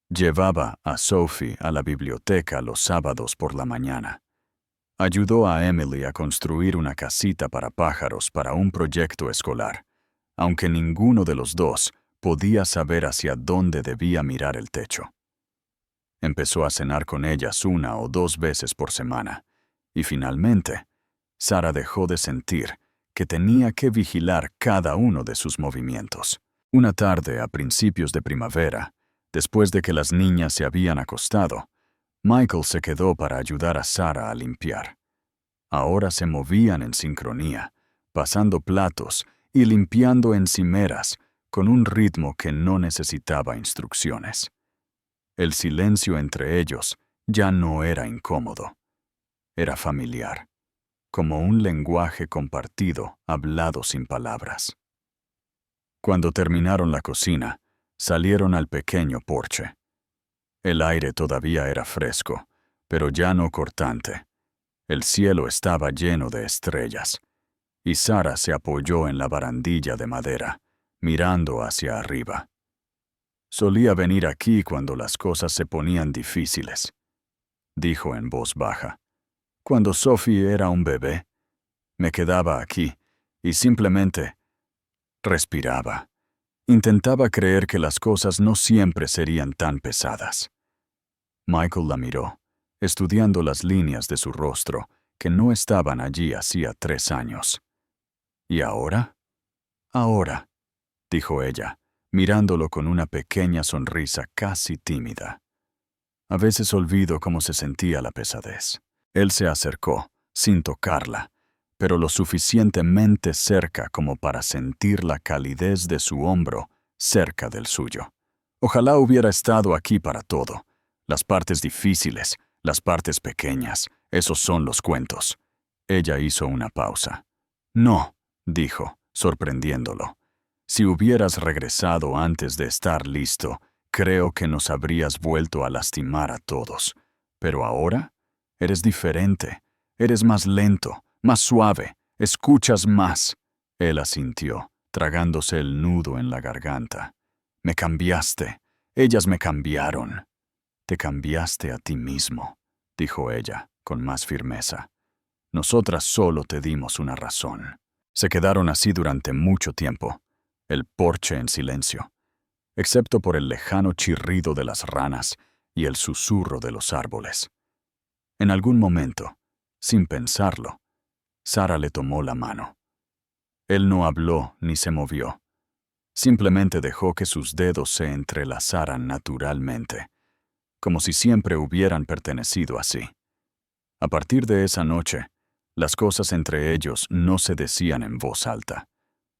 Llevaba a Sophie a la biblioteca los sábados por la mañana. Ayudó a Emily a construir una casita para pájaros para un proyecto escolar, aunque ninguno de los dos podía saber hacia dónde debía mirar el techo. Empezó a cenar con ellas 1 o 2 veces por semana, y finalmente, Sarah dejó de sentir que tenía que vigilar cada uno de sus movimientos. Una tarde a principios de primavera, después de que las niñas se habían acostado, Michael se quedó para ayudar a Sarah a limpiar. Ahora se movían en sincronía, pasando platos y limpiando encimeras con un ritmo que no necesitaba instrucciones. El silencio entre ellos ya no era incómodo, era familiar, como un lenguaje compartido hablado sin palabras. Cuando terminaron la cocina, salieron al pequeño porche. El aire todavía era fresco, pero ya no cortante. El cielo estaba lleno de estrellas, y Sarah se apoyó en la barandilla de madera, mirando hacia arriba. «Solía venir aquí cuando las cosas se ponían difíciles», dijo en voz baja. «Cuando Sophie era un bebé. Me quedaba aquí y simplemente respiraba. Intentaba creer que las cosas no siempre serían tan pesadas. Michael la miró, estudiando las líneas de su rostro, que no estaban allí hacía 3 años. ¿Y ahora? Ahora, dijo ella, mirándolo con una pequeña sonrisa casi tímida. A veces olvido cómo se sentía la pesadez. Él se acercó, sin tocarla, pero lo suficientemente cerca como para sentir la calidez de su hombro cerca del suyo. Ojalá hubiera estado aquí para todo. Las partes difíciles, las partes pequeñas, esos son los cuentos. Ella hizo una pausa. No, dijo, sorprendiéndolo. Si hubieras regresado antes de estar listo, creo que nos habrías vuelto a lastimar a todos. Pero ahora, eres diferente. Eres más lento, más suave, escuchas más. Él asintió, tragándose el nudo en la garganta. Me cambiaste. Ellas me cambiaron. Te cambiaste a ti mismo, dijo ella, con más firmeza. Nosotras solo te dimos una razón. Se quedaron así durante mucho tiempo, el porche en silencio, excepto por el lejano chirrido de las ranas y el susurro de los árboles. En algún momento, sin pensarlo, Sara le tomó la mano. Él no habló ni se movió. Simplemente dejó que sus dedos se entrelazaran naturalmente, como si siempre hubieran pertenecido así. A partir de esa noche, las cosas entre ellos no se decían en voz alta.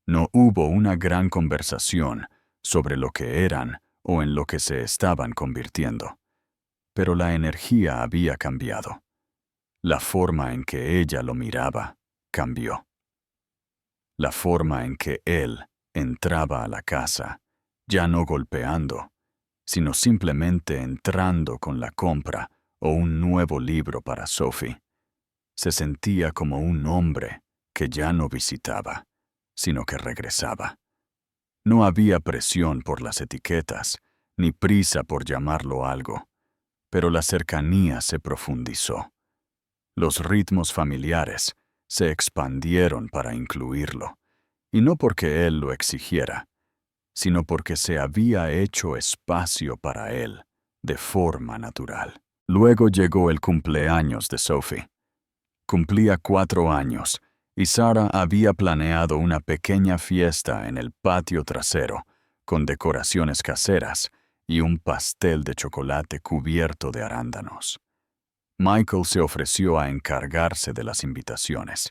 No hubo una gran conversación sobre lo que eran o en lo que se estaban convirtiendo. Pero la energía había cambiado. La forma en que ella lo miraba cambió. La forma en que él entraba a la casa, ya no golpeando, sino simplemente entrando con la compra o un nuevo libro para Sophie. Se sentía como un hombre que ya no visitaba, sino que regresaba. No había presión por las etiquetas, ni prisa por llamarlo algo, pero la cercanía se profundizó. Los ritmos familiares se expandieron para incluirlo, y no porque él lo exigiera, sino porque se había hecho espacio para él de forma natural. Luego llegó el cumpleaños de Sophie. Cumplía 4 años, y Sara había planeado una pequeña fiesta en el patio trasero, con decoraciones caseras y un pastel de chocolate cubierto de arándanos. Michael se ofreció a encargarse de las invitaciones,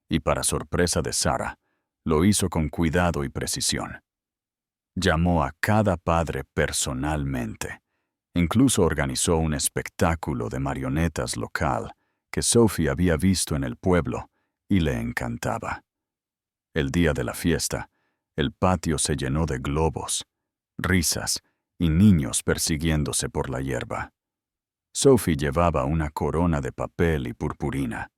y para sorpresa de Sara, lo hizo con cuidado y precisión. Llamó a cada padre personalmente. Incluso organizó un espectáculo de marionetas local que Sophie había visto en el pueblo y le encantaba. El día de la fiesta, el patio se llenó de globos, risas y niños persiguiéndose por la hierba. Sophie llevaba una corona de papel y purpurina,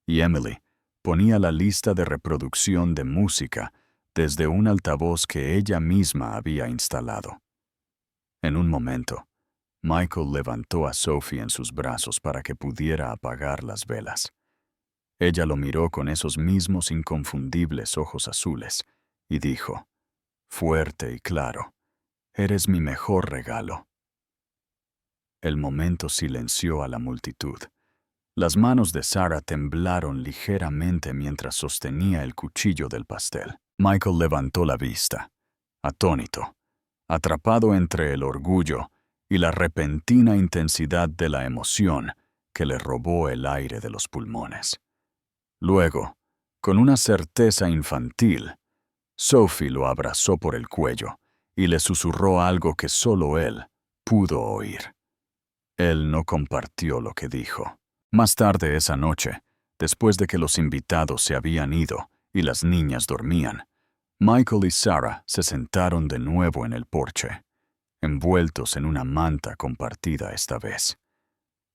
y Emily ponía la lista de reproducción de música desde un altavoz que ella misma había instalado. En un momento, Michael levantó a Sophie en sus brazos para que pudiera apagar las velas. Ella lo miró con esos mismos inconfundibles ojos azules y dijo, fuerte y claro, «Eres mi mejor regalo». El momento silenció a la multitud. Las manos de Sara temblaron ligeramente mientras sostenía el cuchillo del pastel. Michael levantó la vista, atónito, atrapado entre el orgullo y la repentina intensidad de la emoción que le robó el aire de los pulmones. Luego, con una certeza infantil, Sophie lo abrazó por el cuello y le susurró algo que solo él pudo oír. Él no compartió lo que dijo. Más tarde esa noche, después de que los invitados se habían ido y las niñas dormían, Michael y Sara se sentaron de nuevo en el porche, envueltos en una manta compartida esta vez.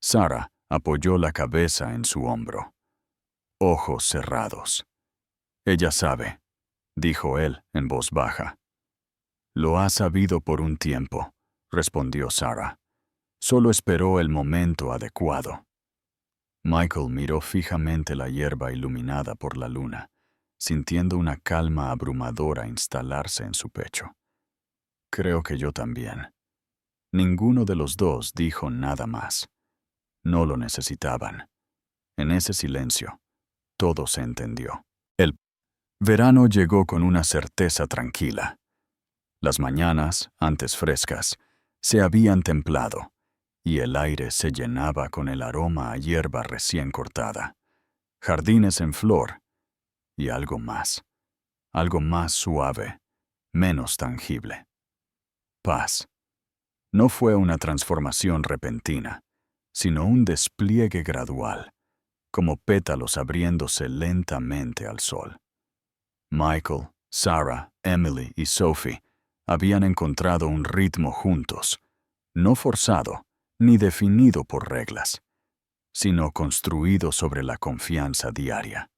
Sara apoyó la cabeza en su hombro. Ojos cerrados. «Ella sabe», dijo él en voz baja. «Lo ha sabido por un tiempo», respondió Sara. «Solo esperó el momento adecuado». Michael miró fijamente la hierba iluminada por la luna, sintiendo una calma abrumadora instalarse en su pecho. Creo que yo también. Ninguno de los dos dijo nada más. No lo necesitaban. En ese silencio, todo se entendió. El verano llegó con una certeza tranquila. Las mañanas, antes frescas, se habían templado, y el aire se llenaba con el aroma a hierba recién cortada, jardines en flor y algo más suave, menos tangible. Paz. No fue una transformación repentina, sino un despliegue gradual, como pétalos abriéndose lentamente al sol. Michael, Sarah, Emily y Sophie habían encontrado un ritmo juntos, no forzado ni definido por reglas, sino construido sobre la confianza diaria.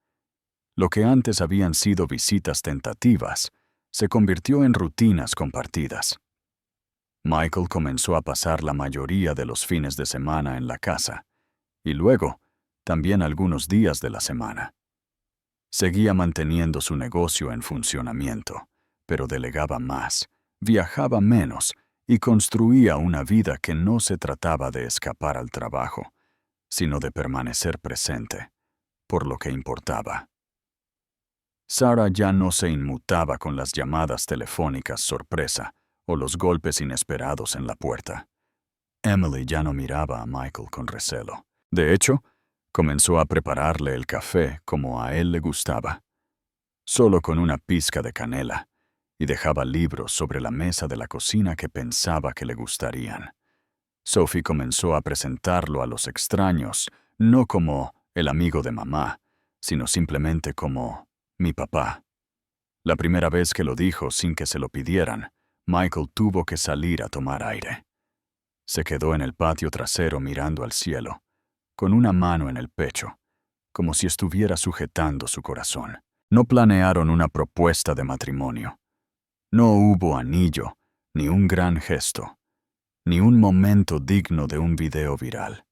Lo que antes habían sido visitas tentativas se convirtió en rutinas compartidas. Michael comenzó a pasar la mayoría de los fines de semana en la casa, y luego también algunos días de la semana. Seguía manteniendo su negocio en funcionamiento, pero delegaba más, viajaba menos y construía una vida que no se trataba de escapar al trabajo, sino de permanecer presente, por lo que importaba. Sarah ya no se inmutaba con las llamadas telefónicas sorpresa o los golpes inesperados en la puerta. Emily ya no miraba a Michael con recelo. De hecho, comenzó a prepararle el café como a él le gustaba, solo con una pizca de canela, y dejaba libros sobre la mesa de la cocina que pensaba que le gustarían. Sophie comenzó a presentarlo a los extraños, no como el amigo de mamá, sino simplemente como mi papá. La primera vez que lo dijo sin que se lo pidieran, Michael tuvo que salir a tomar aire. Se quedó en el patio trasero mirando al cielo, con una mano en el pecho, como si estuviera sujetando su corazón. No planearon una propuesta de matrimonio. No hubo anillo, ni un gran gesto, ni un momento digno de un video viral.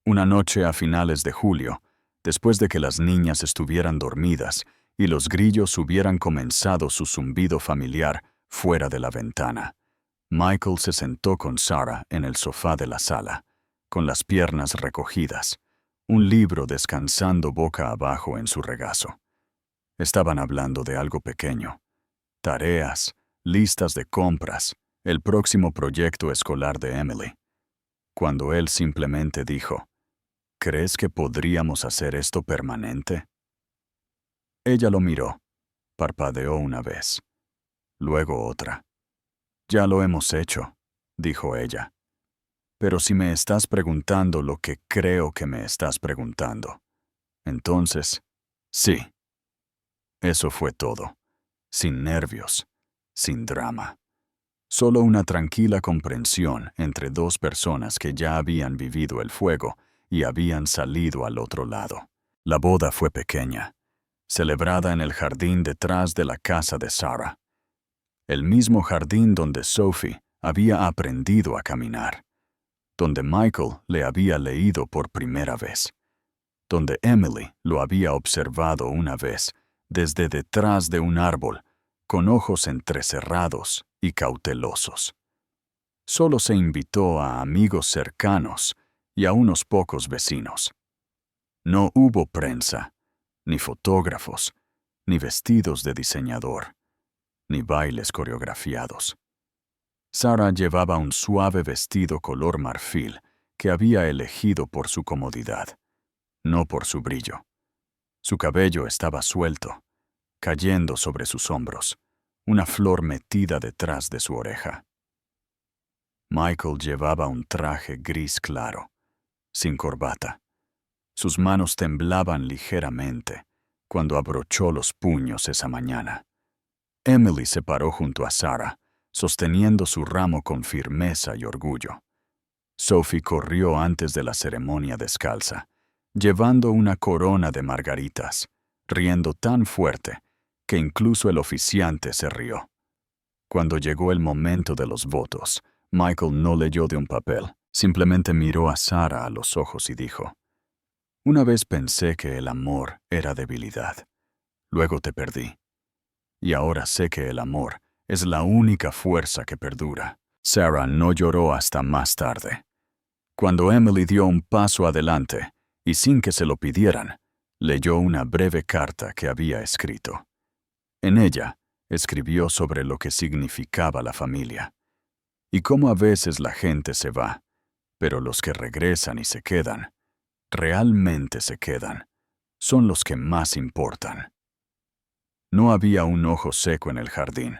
Una noche a finales de julio, después de que las niñas estuvieran dormidas y los grillos hubieran comenzado su zumbido familiar fuera de la ventana, Michael se sentó con Sarah en el sofá de la sala, con las piernas recogidas, un libro descansando boca abajo en su regazo. Estaban hablando de algo pequeño: tareas, listas de compras, el próximo proyecto escolar de Emily. Cuando él simplemente dijo, ¿crees que podríamos hacer esto permanente? Ella lo miró, parpadeó una vez, luego otra. Ya lo hemos hecho, dijo ella. Pero si me estás preguntando lo que creo que me estás preguntando, entonces, sí. Eso fue todo, sin nervios, sin drama. Solo una tranquila comprensión entre dos personas que ya habían vivido el fuego y habían salido al otro lado. La boda fue pequeña, celebrada en el jardín detrás de la casa de Sarah, el mismo jardín donde Sophie había aprendido a caminar, donde Michael le había leído por primera vez, donde Emily lo había observado una vez desde detrás de un árbol, con ojos entrecerrados y cautelosos. Solo se invitó a amigos cercanos y a unos pocos vecinos. No hubo prensa, ni fotógrafos, ni vestidos de diseñador, ni bailes coreografiados. Sarah llevaba un suave vestido color marfil que había elegido por su comodidad, no por su brillo. Su cabello estaba suelto, cayendo sobre sus hombros, una flor metida detrás de su oreja. Michael llevaba un traje gris claro, sin corbata. Sus manos temblaban ligeramente cuando abrochó los puños esa mañana. Emily se paró junto a Sarah, sosteniendo su ramo con firmeza y orgullo. Sophie corrió antes de la ceremonia descalza, llevando una corona de margaritas, riendo tan fuerte que incluso el oficiante se rió. Cuando llegó el momento de los votos, Michael no leyó de un papel, simplemente miró a Sarah a los ojos y dijo, Una vez pensé que el amor era debilidad. Luego te perdí. Y ahora sé que el amor es la única fuerza que perdura. Sarah no lloró hasta más tarde. Cuando Emily dio un paso adelante, y sin que se lo pidieran, leyó una breve carta que había escrito. En ella, escribió sobre lo que significaba la familia, y cómo a veces la gente se va, pero los que regresan y se quedan, realmente se quedan, son los que más importan. No había un ojo seco en el jardín.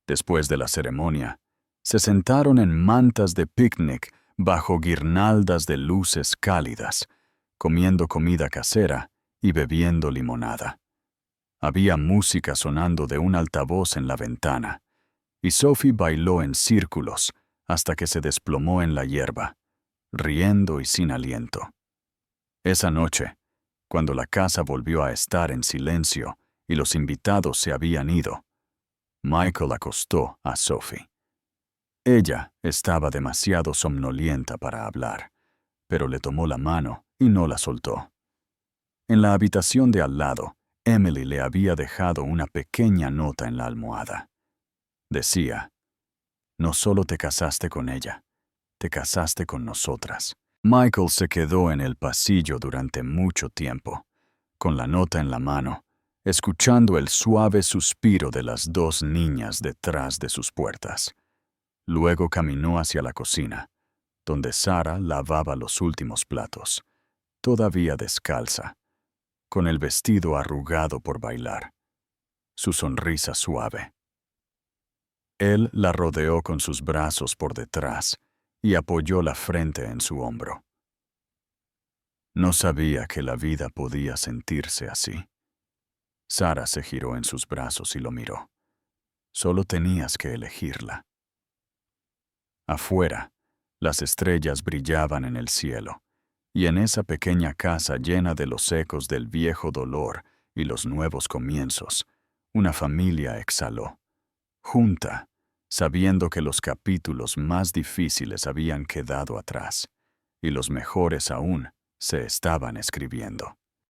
Después de la ceremonia, se sentaron en mantas de picnic bajo guirnaldas de luces cálidas, comiendo comida casera y bebiendo limonada. Había música sonando de un altavoz en la ventana, y Sophie bailó en círculos hasta que se desplomó en la hierba, riendo y sin aliento. Esa noche, cuando la casa volvió a estar en silencio y los invitados se habían ido, Michael acostó a Sophie. Ella estaba demasiado somnolienta para hablar, pero le tomó la mano y no la soltó. En la habitación de al lado, Emily le había dejado una pequeña nota en la almohada. Decía: «No solo te casaste con ella, te casaste con nosotras». Michael se quedó en el pasillo durante mucho tiempo, con la nota en la mano, escuchando el suave suspiro de las dos niñas detrás de sus puertas. Luego caminó hacia la cocina, donde Sarah lavaba los últimos platos, todavía descalza, con el vestido arrugado por bailar, su sonrisa suave. Él la rodeó con sus brazos por detrás y apoyó la frente en su hombro. No sabía que la vida podía sentirse así. Sarah se giró en sus brazos y lo miró. Solo tenías que elegirla. Afuera, las estrellas brillaban en el cielo, y en esa pequeña casa llena de los ecos del viejo dolor y los nuevos comienzos, una familia exhaló, junta, sabiendo que los capítulos más difíciles habían quedado atrás, y los mejores aún se estaban escribiendo.